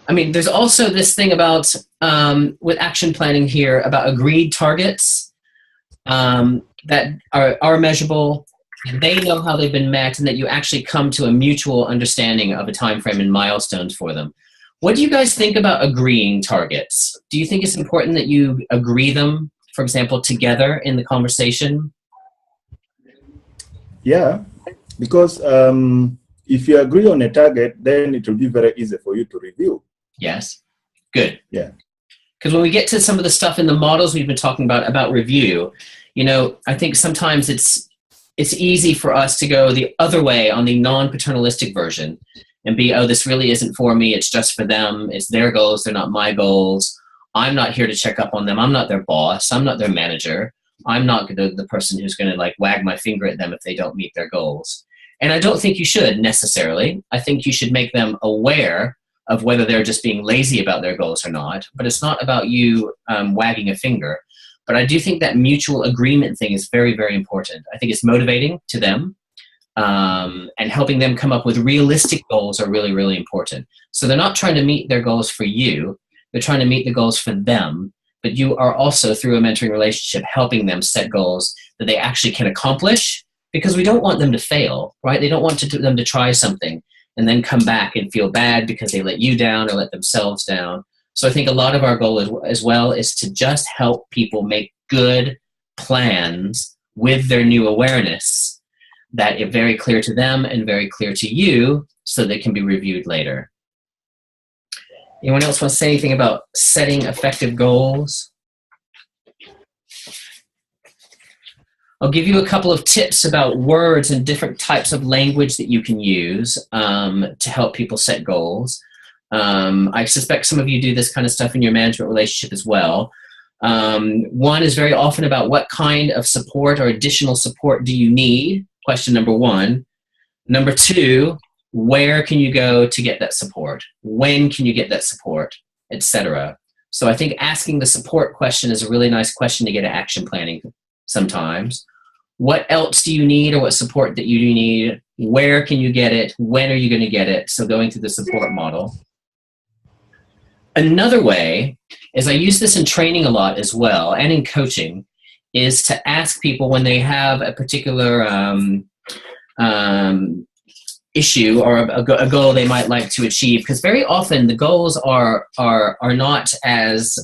I mean, there's also this thing about, with action planning here, about agreed targets that are measurable. They know how they've been met, and that you actually come to a mutual understanding of a time frame and milestones for them. What do you guys think about agreeing targets? Do you think it's important that you agree them, for example, together in the conversation? Yeah, because if you agree on a target, then it will be very easy for you to review. Yes. Good. Yeah. Because when we get to some of the stuff in the models we've been talking about review, you know, I think sometimes it's easy for us to go the other way on the non-paternalistic version and be, oh, this really isn't for me. It's just for them. It's their goals. They're not my goals. I'm not here to check up on them. I'm not their boss. I'm not their manager. I'm not the person who's going to like wag my finger at them if they don't meet their goals. And I don't think you should necessarily. I think you should make them aware of whether they're just being lazy about their goals or not. But it's not about you wagging a finger. But I do think that mutual agreement thing is very, very important. I think it's motivating to them, and helping them come up with realistic goals are really, really important. So they're not trying to meet their goals for you. They're trying to meet the goals for them. But you are also, through a mentoring relationship, helping them set goals that they actually can accomplish, because we don't want them to fail, right? They don't want them to try something and then come back and feel bad because they let you down or let themselves down. So I think a lot of our goal as well is to just help people make good plans with their new awareness that are very clear to them and very clear to you, so they can be reviewed later. Anyone else want to say anything about setting effective goals? I'll give you a couple of tips about words and different types of language that you can use to help people set goals. I suspect some of you do this kind of stuff in your management relationship as well. One is very often about what kind of support or additional support do you need? Question number one. Number two, where can you go to get that support? When can you get that support, etc. So I think asking the support question is a really nice question to get at action planning sometimes. What else do you need, or what support that you do need? Where can you get it? When are you going to get it? So going through the support model. Another way is, I use this in training a lot as well, and in coaching, is to ask people when they have a particular issue or a goal they might like to achieve, because very often the goals are not as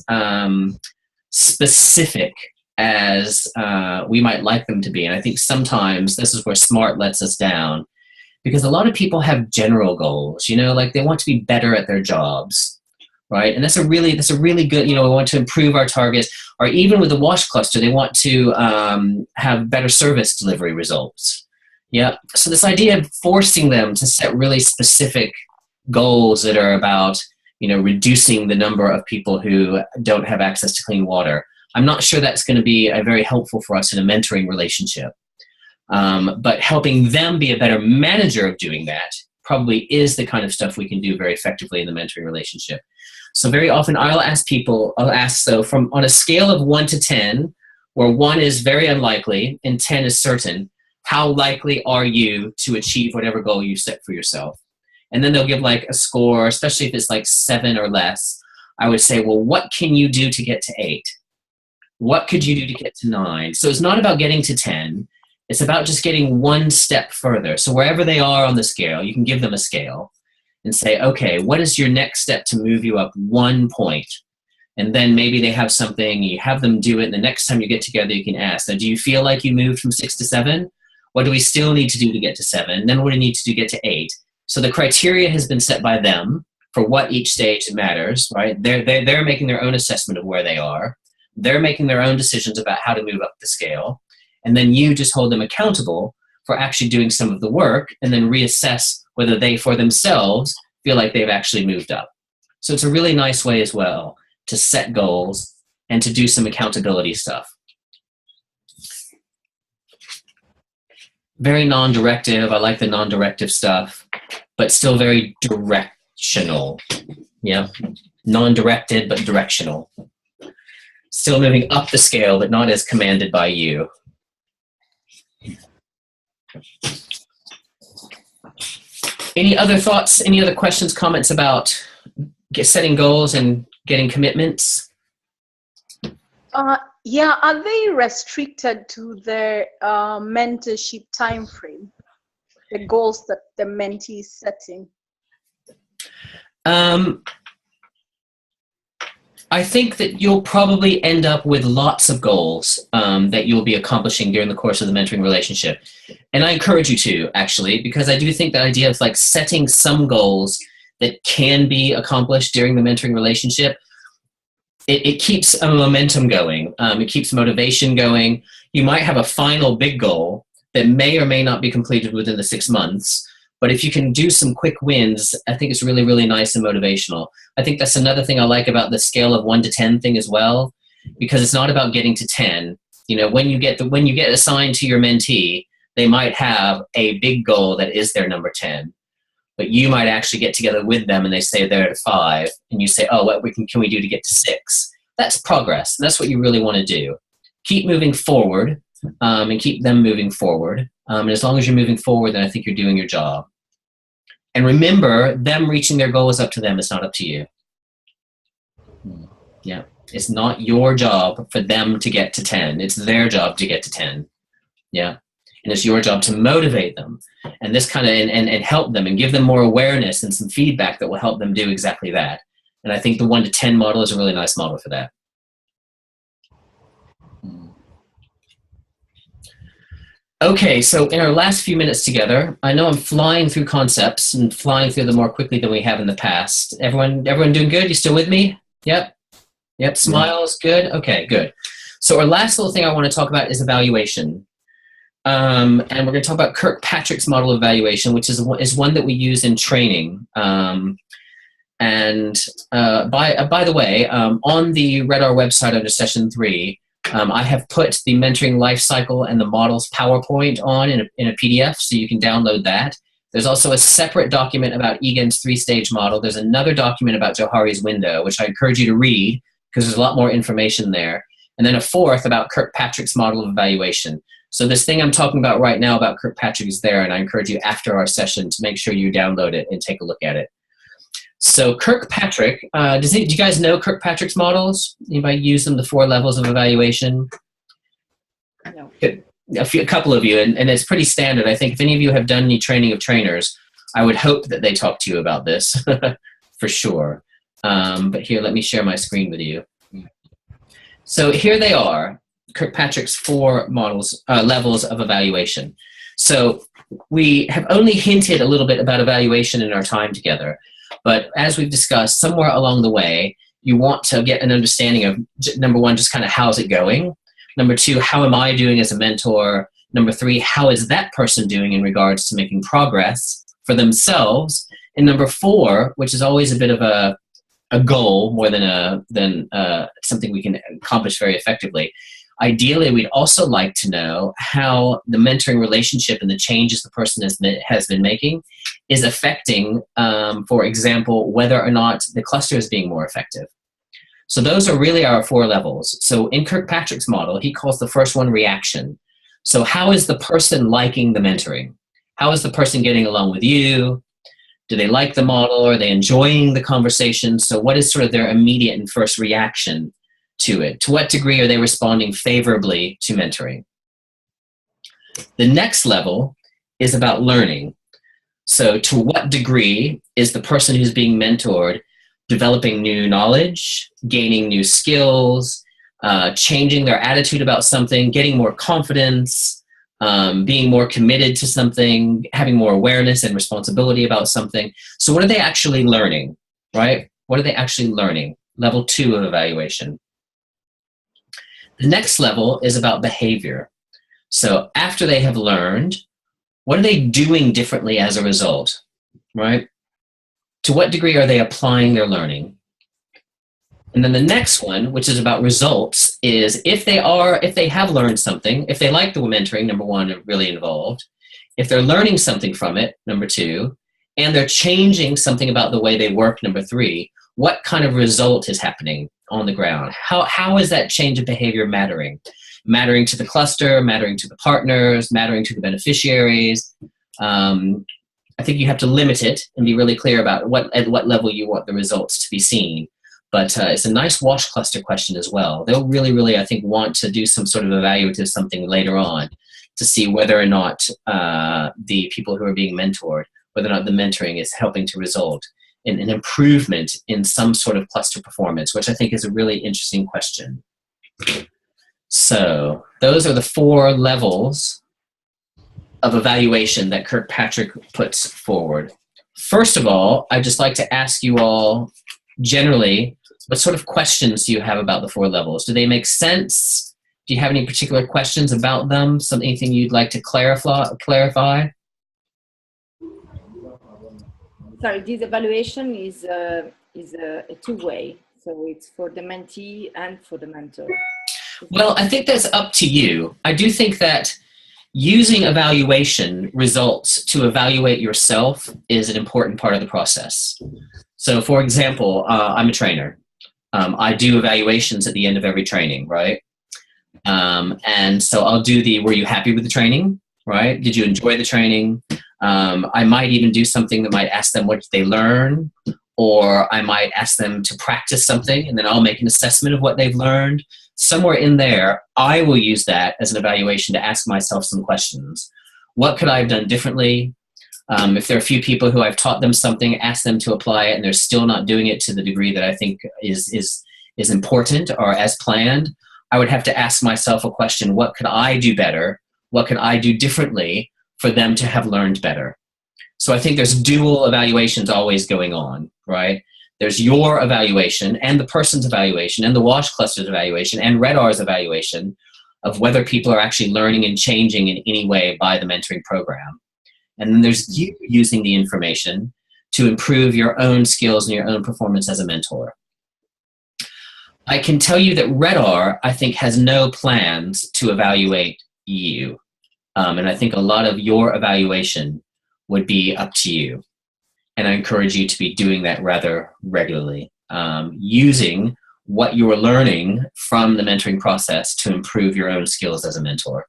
specific as we might like them to be. And I think sometimes this is where SMART lets us down, because a lot of people have general goals, you know, like they want to be better at their jobs, right? And that's a really good, you know, we want to improve our targets, or even with the WASH cluster, they want to have better service delivery results. Yeah. So this idea of forcing them to set really specific goals that are about, you know, reducing the number of people who don't have access to clean water, I'm not sure that's going to be very helpful for us in a mentoring relationship. But helping them be a better manager of doing that probably is the kind of stuff we can do very effectively in the mentoring relationship. So very often I'll ask, so from on a scale of 1 to 10, where 1 is very unlikely and 10 is certain, how likely are you to achieve whatever goal you set for yourself? And then they'll give like a score, especially if it's like 7 or less. I would say, well, what can you do to get to 8? What could you do to get to 9? So it's not about getting to 10. It's about just getting one step further. So wherever they are on the scale, you can give them a scale and say, okay, what is your next step to move you up 1 point? And then maybe they have something, you have them do it, and the next time you get together, you can ask, now, do you feel like you moved from 6 to 7? What do we still need to do to get to 7? And then what do we need to do to get to 8? So the criteria has been set by them. for what each stage matters, right? They're making their own assessment of where they are. They're making their own decisions about how to move up the scale. And then you just hold them accountable for actually doing some of the work and then reassess whether they, for themselves, feel like they've actually moved up. So it's a really nice way as well to set goals and to do some accountability stuff. Very non-directive. I like the non-directive stuff, but still very directional. Yeah, non-directed, but directional. Still moving up the scale, but not as commanded by you. Any other thoughts, any other questions, comments about setting goals and getting commitments? Yeah, are they restricted to the mentorship time frame, the goals that the mentee is setting? I think that you'll probably end up with lots of goals that you'll be accomplishing during the course of the mentoring relationship. And I encourage you to, actually, because I do think the idea of like setting some goals that can be accomplished during the mentoring relationship, it keeps a momentum going. It keeps motivation going. You might have a final big goal that may or may not be completed within the 6 months. But if you can do some quick wins, I think it's really, really nice and motivational. I think that's another thing I like about the scale of 1 to 10 thing as well, because it's not about getting to 10. You know, when you get assigned to your mentee, they might have a big goal that is their number 10, but you might actually get together with them and they say they're at 5, and you say, oh, what can we do to get to 6? That's progress. That's what you really want to do. Keep moving forward and keep them moving forward. And as long as you're moving forward, then I think you're doing your job. And remember, them reaching their goal is up to them. It's not up to you. Yeah. It's not your job for them to get to 10. It's their job to get to 10. Yeah. And it's your job to motivate them and this kind of, and help them and give them more awareness and some feedback that will help them do exactly that. And I think the 1 to 10 model is a really nice model for that. Okay, so in our last few minutes together, I know I'm flying through concepts and flying through them more quickly than we have in the past. Everyone doing good? You still with me? Yep. Yep, smiles, good? Okay, good. So our last little thing I want to talk about is evaluation. And we're going to talk about Kirkpatrick's model of evaluation, which is one that we use in training. By the way, on the Redr website under session 3, I have put the mentoring life cycle and the models PowerPoint on in a PDF, so you can download that. There's also a separate document about EGAN'S 3-stage model. There's another document about Johari's window, which I encourage you to read because there's a lot more information there. And then a fourth about Kirkpatrick's model of evaluation. So this thing I'm talking about right now about Kirkpatrick is there, and I encourage you after our session to make sure you download it and take a look at it. So Kirkpatrick, do you guys know Kirkpatrick's models? Anybody use them, the 4 levels of evaluation? No. A couple of you, and it's pretty standard. I think if any of you have done any training of trainers, I would hope that they talk to you about this for sure. But here, let me share my screen with you. So here they are, Kirkpatrick's 4 models, levels of evaluation. So we have only hinted a little bit about evaluation in our time together. But as we've discussed, somewhere along the way, you want to get an understanding of, number 1, just kind of how's it going? Number 2, how am I doing as a mentor? Number 3, how is that person doing in regards to making progress for themselves? And number 4, which is always a bit of a goal more than something we can accomplish very effectively. Ideally, we'd also like to know how the mentoring relationship and the changes the person has been making is affecting, for example, whether or not the cluster is being more effective. So those are really our 4 levels. So in Kirkpatrick's model, he calls the first one reaction. So how is the person liking the mentoring? How is the person getting along with you? Do they like the model? Are they enjoying the conversation? So what is sort of their immediate and first reaction to it? To what degree are they responding favorably to mentoring? The next level is about learning. So to what degree is the person who's being mentored developing new knowledge, gaining new skills, changing their attitude about something, getting more confidence, being more committed to something, having more awareness and responsibility about something? So what are they actually learning? right? What are they actually learning? Level 2 of evaluation. The next level is about behavior. So after they have learned, what are they doing differently as a result, right? To what degree are they applying their learning? And then the next one, which is about results, is if they have learned something, if they like the mentoring, number 1, are really involved, if they're learning something from it, number 2, and they're changing something about the way they work, number 3, what kind of result is happening on the ground? How is that change of behavior mattering? Mattering to the cluster, mattering to the partners, mattering to the beneficiaries. I think you have to limit it and be really clear about at what level you want the results to be seen. But it's a nice wash cluster question as well. They'll really, really, I think, want to do some sort of evaluative something later on to see whether or not the people who are being mentored, whether or not the mentoring is helping to result in an improvement in some sort of cluster performance, which I think is a really interesting question. So those are the 4 levels of evaluation that Kirkpatrick puts forward. First of all, I'd just like to ask you all generally, what sort of questions do you have about the 4 levels? Do they make sense? Do you have any particular questions about them? Anything you'd like to clarify? Sorry, this evaluation is a two-way, so it's for the mentee and for the mentor. Well, I think that's up to you. I do think that using evaluation results to evaluate yourself is an important part of the process. So, for example, I'm a trainer. I do evaluations at the end of every training, right? And so I'll do were you happy with the training, right? Did you enjoy the training? I might even do something that might ask them what they learn, or I might ask them to practice something, and then I'll make an assessment of what they've learned. Somewhere in there, I will use that as an evaluation to ask myself some questions. What could I have done differently? If there are a few people who I've taught them something, ask them to apply it, and they're still not doing it to the degree that I think is important or as planned, I would have to ask myself a question: what could I do better? What could I do differently for them to have learned better? So I think there's dual evaluations always going on, right? There's your evaluation and the person's evaluation and the WASH cluster's evaluation and REDR's evaluation of whether people are actually learning and changing in any way by the mentoring program. And then there's you using the information to improve your own skills and your own performance as a mentor. I can tell you that REDR, I think, has no plans to evaluate you. And I think a lot of your evaluation would be up to you. And I encourage you to be doing that rather regularly, using what you're learning from the mentoring process to improve your own skills as a mentor.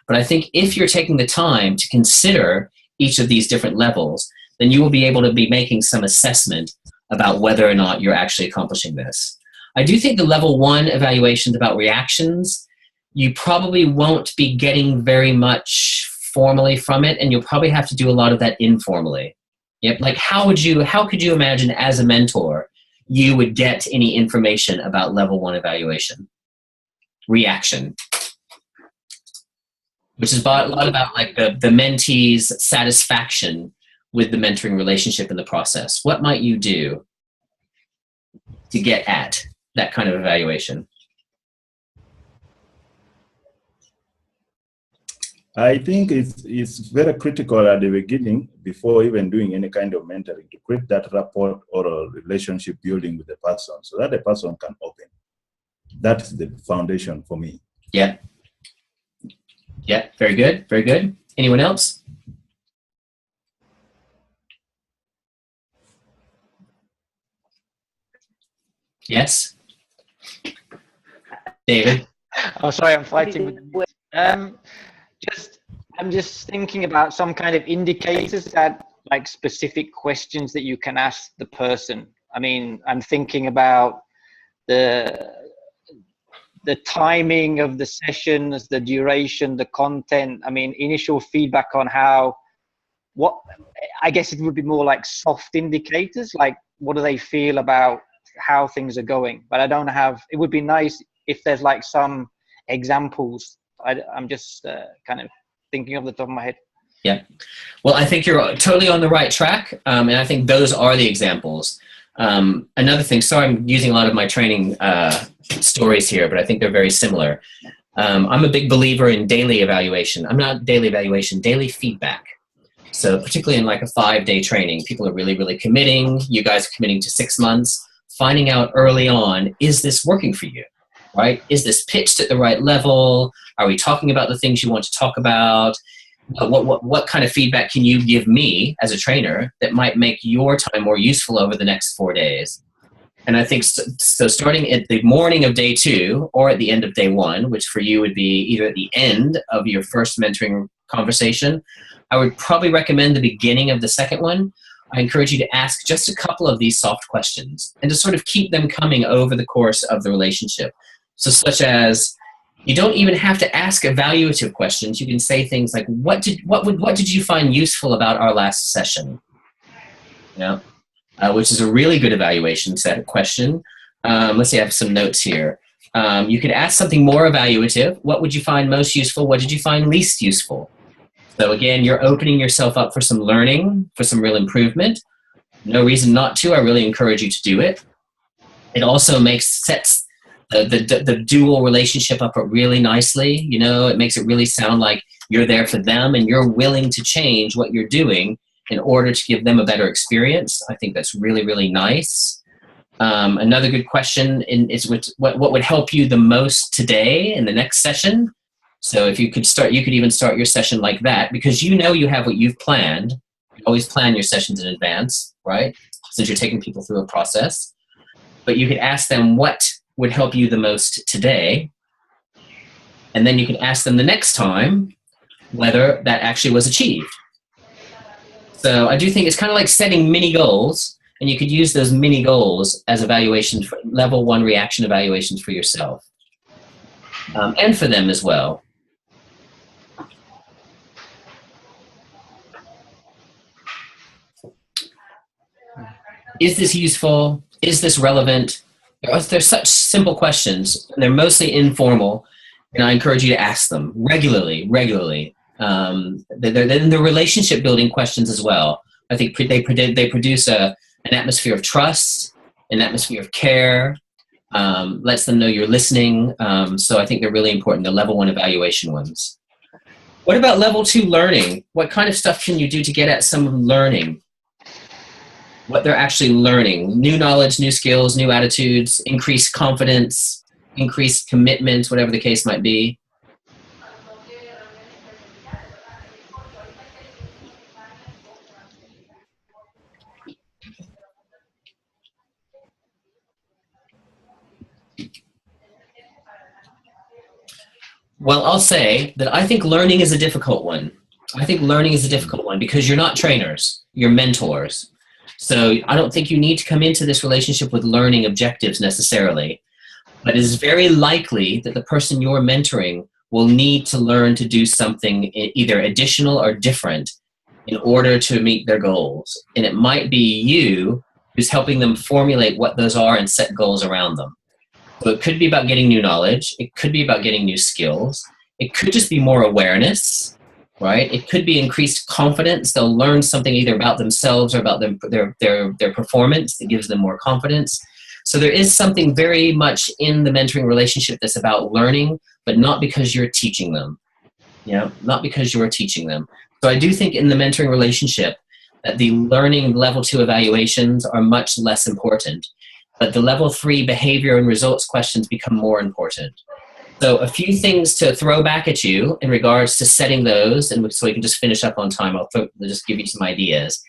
But I think if you're taking the time to consider each of these different levels, then you will be able to be making some assessment about whether or not you're actually accomplishing this. I do think the level 1 evaluations about reactions, you probably won't be getting very much formally from it, and you'll probably have to do a lot of that informally. Yep. Like how could you imagine as a mentor you would get any information about level 1 evaluation? Reaction. Which is a lot about like the mentee's satisfaction with the mentoring relationship in the process. What might you do to get at that kind of evaluation? I think it's very critical at the beginning, before even doing any kind of mentoring, to create that rapport or a relationship building with the person so that the person can open. That's the foundation for me. Yeah. Yeah, very good, very good. Anyone else? Yes? David? Oh, sorry, I'm fighting with I'm just thinking about some kind of indicators that, like, specific questions that you can ask the person. I mean, I'm thinking about the timing of the sessions, the duration, the content. I mean, initial feedback on I guess it would be more like soft indicators, like what do they feel about how things are going. But I don't have, it would be nice if there's like some examples. I'm just kind of thinking off the top of my head. Yeah. Well, I think you're totally on the right track. And I think those are the examples. Another thing, sorry, I'm using a lot of my training stories here, but I think they're very similar. I'm a big believer in daily evaluation. I'm not daily evaluation, daily feedback. So particularly in like a 5-day training, people are really, really committing. You guys are committing to 6 months, finding out early on, is this working for you, right? Is this pitched at the right level? Are we talking about the things you want to talk about? What kind of feedback can you give me as a trainer that might make your time more useful over the next 4 days? And I think so starting at the morning of day 2 or at the end of day 1, which for you would be either at the end of your first mentoring conversation, I would probably recommend the beginning of the second one. I encourage you to ask just a couple of these soft questions and to sort of keep them coming over the course of the relationship. So such as, you don't even have to ask evaluative questions. You can say things like, what did you find useful about our last session? You know, which is a really good evaluation set question. Let's see, I have some notes here. You could ask something more evaluative. What would you find most useful? What did you find least useful? So again, you're opening yourself up for some learning, for some real improvement. No reason not to. I really encourage you to do it. It also sets the dual relationship up really nicely. You know, it makes it really sound like you're there for them and you're willing to change what you're doing in order to give them a better experience. I think that's really, really nice. Another good question is what would help you the most today in the next session? So if you could even start your session like that, because you know you have what you've planned. You always plan your sessions in advance, right? Since you're taking people through a process. But you could ask them what would help you the most today. And then you can ask them the next time whether that actually was achieved. So I do think it's kind of like setting mini goals, and you could use those mini goals as evaluations, for level 1 reaction evaluations for yourself and for them as well. Is this useful? Is this relevant? They're such simple questions, and they're mostly informal, and I encourage you to ask them regularly. They're relationship building questions as well. I think they produce an atmosphere of trust, an atmosphere of care, lets them know you're listening. So I think they're really important, the level 1 evaluation ones. What about level 2 learning? What kind of stuff can you do to get at some learning? What they're actually learning, new knowledge, new skills, new attitudes, increased confidence, increased commitment, whatever the case might be. Well, I'll say that I think learning is a difficult one. I think learning is a difficult one because you're not trainers, you're mentors. So I don't think you need to come into this relationship with learning objectives necessarily, but it is very likely that the person you're mentoring will need to learn to do something either additional or different in order to meet their goals. And it might be you who's helping them formulate what those are and set goals around them. So it could be about getting new knowledge. It could be about getting new skills. It could just be more awareness. Right? It could be increased confidence. They'll learn something either about themselves or about their performance that gives them more confidence. So there is something very much in the mentoring relationship that's about learning, but not because you're teaching them. You know, not because you're teaching them. So I do think in the mentoring relationship that the learning level 2 evaluations are much less important, but the level 3 behavior and results questions become more important. So a few things to throw back at you in regards to setting those, and so we can just finish up on time. I'll just give you some ideas.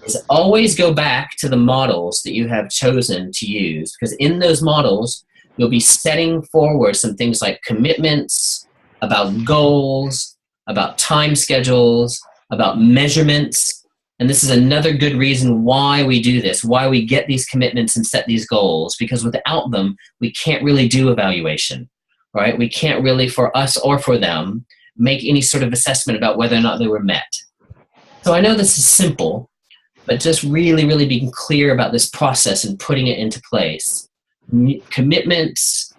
Is always go back to the models that you have chosen to use, because in those models, you'll be setting forward some things like commitments, about goals, about time schedules, about measurements. And this is another good reason why we do this, why we get these commitments and set these goals, because without them, we can't really do evaluation. Right? We can't really, for us or for them, make any sort of assessment about whether or not they were met. So I know this is simple, but just really, really being clear about this process and putting it into place. Commitments,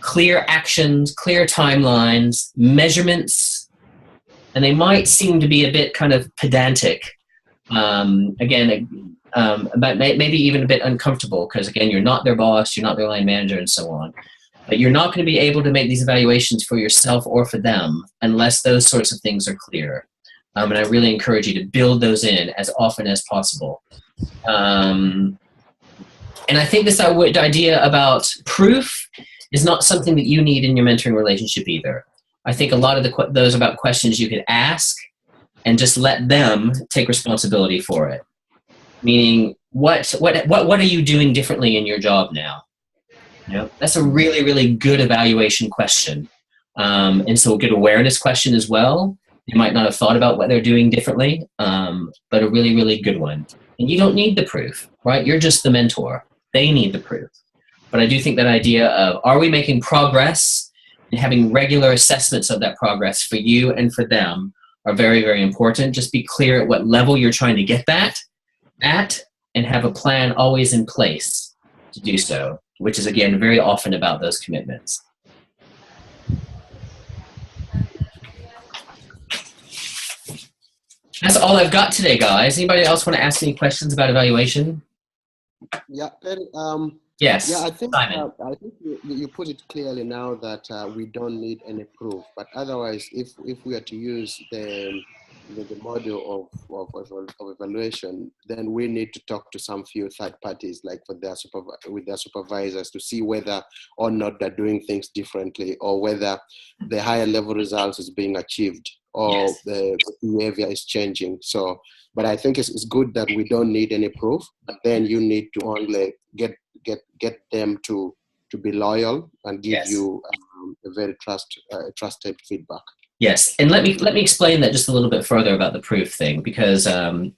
clear actions, clear timelines, measurements, and they might seem to be a bit kind of pedantic. Again, but maybe even a bit uncomfortable because, again, you're not their boss, you're not their line manager, and so on. But you're not going to be able to make these evaluations for yourself or for them unless those sorts of things are clear. And I really encourage you to build those in as often as possible. And I think this idea about proof is not something that you need in your mentoring relationship either. I think a lot of those about questions you could ask and just let them take responsibility for it. Meaning, what are you doing differently in your job now? You know, that's a really, really good evaluation question. And so a good awareness question as well. You might not have thought about what they're doing differently, but a really, really good one. And you don't need the proof, right? You're just the mentor. They need the proof. But I do think that idea of, are we making progress, and having regular assessments of that progress for you and for them are very, very important. Just be clear at what level you're trying to get that at, and have a plan always in place to do so, which is, again, very often about those commitments. That's all I've got today, guys. Anybody else want to ask any questions about evaluation? Yeah. Yes. Yeah, I think Simon. you put it clearly now that we don't need any proof. But otherwise, if we are to use the model of evaluation, then we need to talk to some few third parties, like with their supervisors, to see whether or not they're doing things differently, or whether the higher level results is being achieved, or Yes. the behavior is changing. So, but I think it's good that we don't need any proof. But then you need to only get them to be loyal and give Yes. you a very trusted feedback. Yes, and let me explain that just a little bit further about the proof thing, because sorry,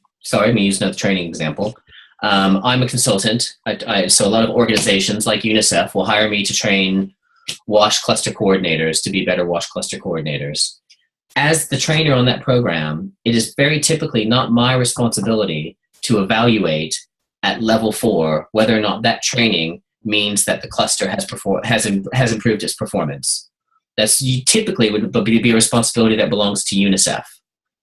I'm gonna use another training example. I'm a consultant, so a lot of organizations like UNICEF will hire me to train WASH cluster coordinators to be better WASH cluster coordinators. As the trainer on that program, it is very typically not my responsibility to evaluate at level 4 whether or not that training means that the cluster has improved its performance. That's typically would be a responsibility that belongs to UNICEF,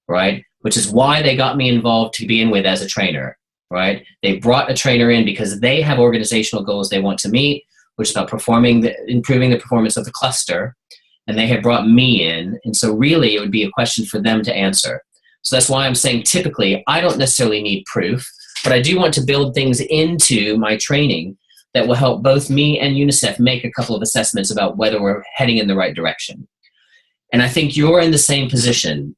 right? Which is why they got me involved to begin with as a trainer, right? They brought a trainer in because they have organizational goals they want to meet, which is about improving the performance of the cluster, and they have brought me in, and so really it would be a question for them to answer. So that's why I'm saying typically I don't necessarily need proof, but I do want to build things into my training that will help both me and UNICEF make a couple of assessments about whether we're heading in the right direction. And I think you're in the same position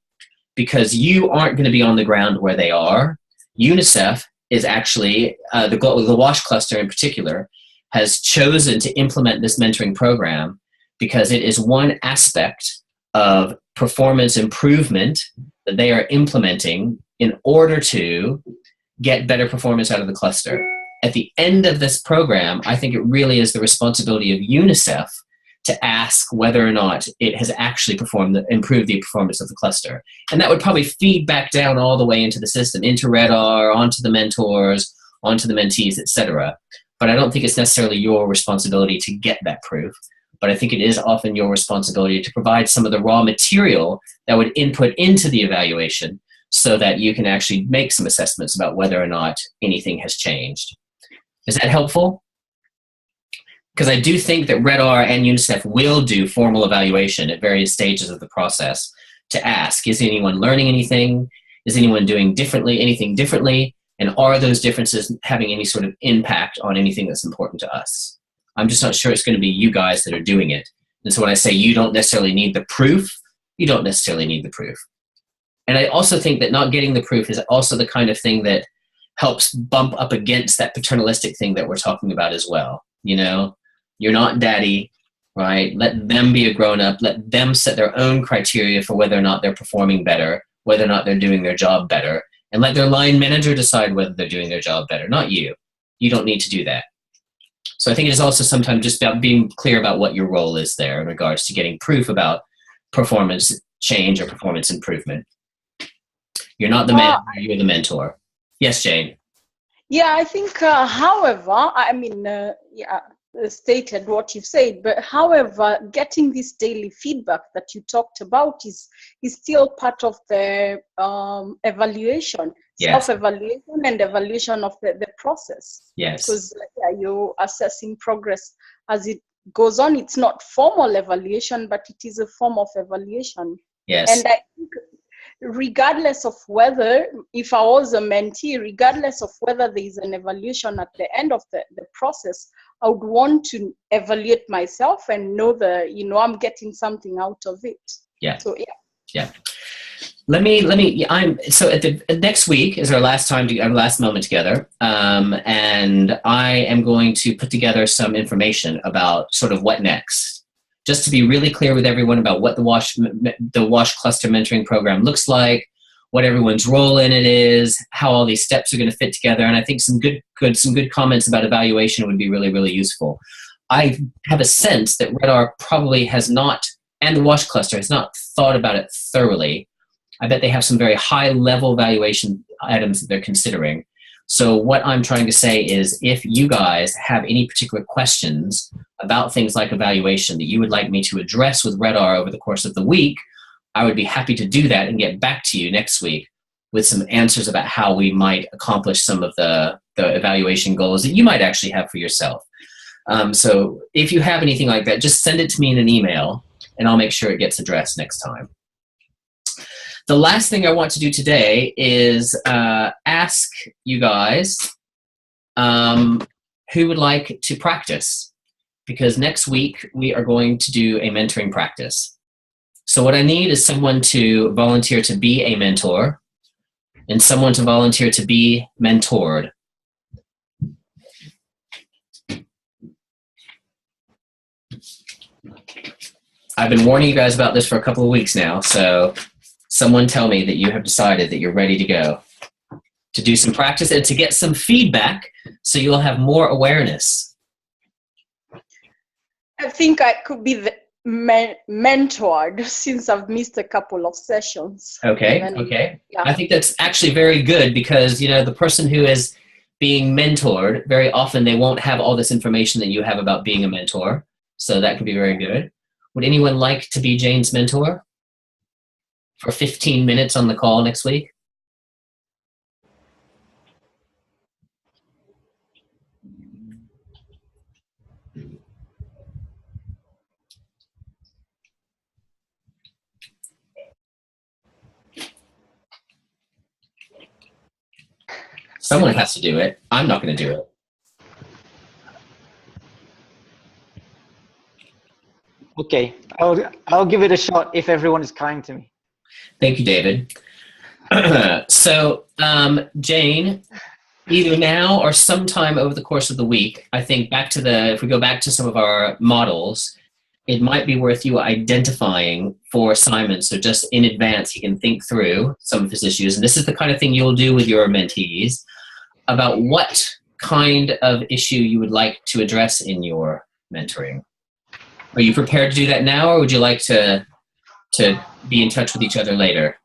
because you aren't going to be on the ground where they are. UNICEF is actually, the WASH cluster in particular, has chosen to implement this mentoring program because it is one aspect of performance improvement that they are implementing in order to get better performance out of the cluster. At the end of this program, I think it really is the responsibility of UNICEF to ask whether or not it has actually improved the performance of the cluster. And that would probably feed back down all the way into the system, into REDR, onto the mentors, onto the mentees, etc. But I don't think it's necessarily your responsibility to get that proof. But I think it is often your responsibility to provide some of the raw material that would input into the evaluation so that you can actually make some assessments about whether or not anything has changed. Is that helpful? Because I do think that REDR and UNICEF will do formal evaluation at various stages of the process to ask, is anyone learning anything? Is anyone doing anything differently? And are those differences having any sort of impact on anything that's important to us? I'm just not sure it's going to be you guys that are doing it. And so when I say you don't necessarily need the proof, you don't necessarily need the proof. And I also think that not getting the proof is also the kind of thing that helps bump up against that paternalistic thing that we're talking about as well. You know, you're not daddy, right? Let them be a grown-up. Let them set their own criteria for whether or not they're performing better, whether or not they're doing their job better, and let their line manager decide whether they're doing their job better, not you. You don't need to do that. So I think it is also sometimes just about being clear about what your role is there in regards to getting proof about performance change or performance improvement. You're not the manager, you're the mentor. Yes, Jane. Yeah, I think, however, I mean, stated what you've said, but however, getting this daily feedback that you talked about is still part of the evaluation, Yes. self-evaluation and evaluation of the process. Yes. Because you're assessing progress as it goes on. It's not formal evaluation, but it is a form of evaluation. Yes. And I think regardless of whether, if I was a mentee, regardless of whether there is an evaluation at the end of the process, I would want to evaluate myself and know that, I'm getting something out of it. Yeah. So, yeah. Yeah. So at the next week is our last moment together. And I am going to put together some information about sort of what next, just to be really clear with everyone about what the WASH cluster mentoring program looks like, what everyone's role in it is, how all these steps are going to fit together. And I think some good comments about evaluation would be really, really useful. I have a sense that redruk probably has not, and the WASH cluster has not thought about it thoroughly. I bet they have some very high-level valuation items that they're considering. So what I'm trying to say is, if you guys have any particular questions about things like evaluation that you would like me to address with redruk over the course of the week, I would be happy to do that and get back to you next week with some answers about how we might accomplish some of the evaluation goals that you might actually have for yourself. So if you have anything like that, just send it to me in an email, and I'll make sure it gets addressed next time. The last thing I want to do today is ask you guys who would like to practice, because next week we are going to do a mentoring practice. So what I need is someone to volunteer to be a mentor and someone to volunteer to be mentored. I've been warning you guys about this for a couple of weeks now, so someone tell me that you have decided that you're ready to go, to do some practice and to get some feedback so you'll have more awareness. I think I could be the mentored since I've missed a couple of sessions. Okay, okay. Yeah. I think that's actually very good, because, the person who is being mentored, very often they won't have all this information that you have about being a mentor. So that could be very good. Would anyone like to be Jane's mentor for 15 minutes on the call next week? Someone has to do it. I'm not going to do it. Okay, I'll give it a shot if everyone is kind to me. Thank you, David. So, Jane, either now or sometime over the course of the week, I think if we go back to some of our models, it might be worth you identifying for Simon, so just in advance he can think through some of his issues. And this is the kind of thing you'll do with your mentees, about what kind of issue you would like to address in your mentoring. Are you prepared to do that now, or would you like to be in touch with each other later?